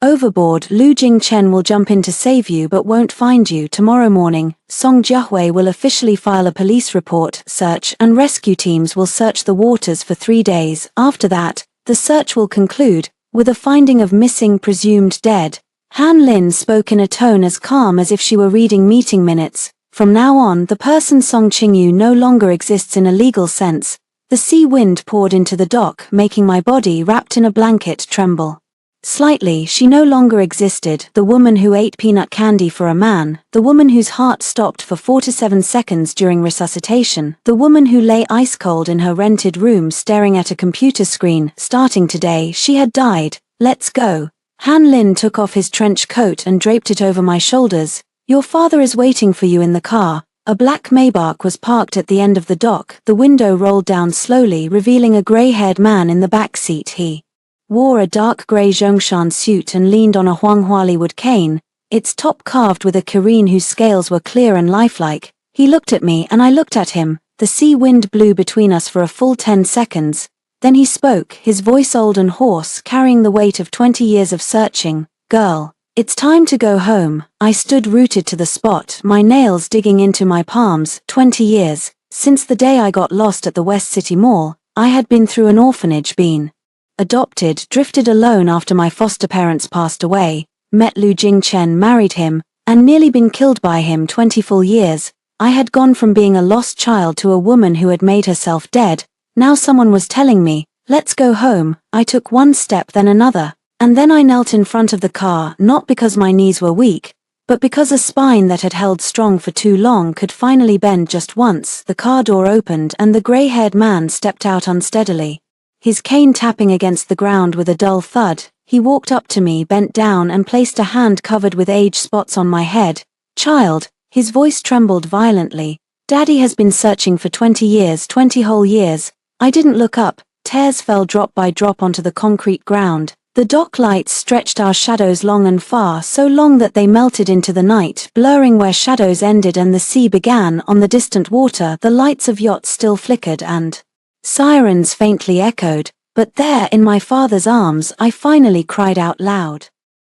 overboard. Lu Jingchen will jump in to save you but won't find you. Tomorrow morning, Song Jiahui will officially file a police report. Search and rescue teams will search the waters for 3 days. After that, the search will conclude with a finding of missing, presumed dead." Han Lin spoke in a tone as calm as if she were reading meeting minutes. "From now on, the person Song Qingyu no longer exists in a legal sense." The sea wind poured into the dock, making my body, wrapped in a blanket, tremble slightly. She no longer existed, the woman who ate peanut candy for a man, the woman whose heart stopped for 4 to 7 seconds during resuscitation, the woman who lay ice-cold in her rented room staring at a computer screen. Starting today, she had died. "Let's go." Han Lin took off his trench coat and draped it over my shoulders. "Your father is waiting for you in the car." A black Maybach was parked at the end of the dock. The window rolled down slowly, revealing a gray-haired man in the back seat. He wore a dark gray Zhongshan suit and leaned on a Huanghualiwood cane, its top carved with a careen whose scales were clear and lifelike. He looked at me and I looked at him. The sea wind blew between us for a full 10 seconds. Then he spoke, his voice old and hoarse, carrying the weight of 20 years of searching. "Girl, It's time to go home. I stood rooted to the spot, my nails digging into my palms. 20 years. Since the day I got lost at the West City Mall, I had been through an orphanage, been adopted, drifted alone after my foster parents passed away, met Lu Jingchen, married him, and nearly been killed by him. 20 full years. I had gone from being a lost child to a woman who had made herself dead. Now someone was telling me, let's go home. I took one step, then another. And then I knelt in front of the car, not because my knees were weak, but because a spine that had held strong for too long could finally bend just once. The car door opened and the gray-haired man stepped out unsteadily, his cane tapping against the ground with a dull thud. He walked up to me, bent down, and placed a hand covered with age spots on my head. Child, his voice trembled violently. Daddy has been searching for 20 years, 20 whole years. I didn't look up. Tears fell drop by drop onto the concrete ground. The dock lights stretched our shadows long and far, so long that they melted into the night, blurring where shadows ended and the sea began. On the distant water, the lights of yachts still flickered and sirens faintly echoed. But there, in my father's arms, I finally cried out loud.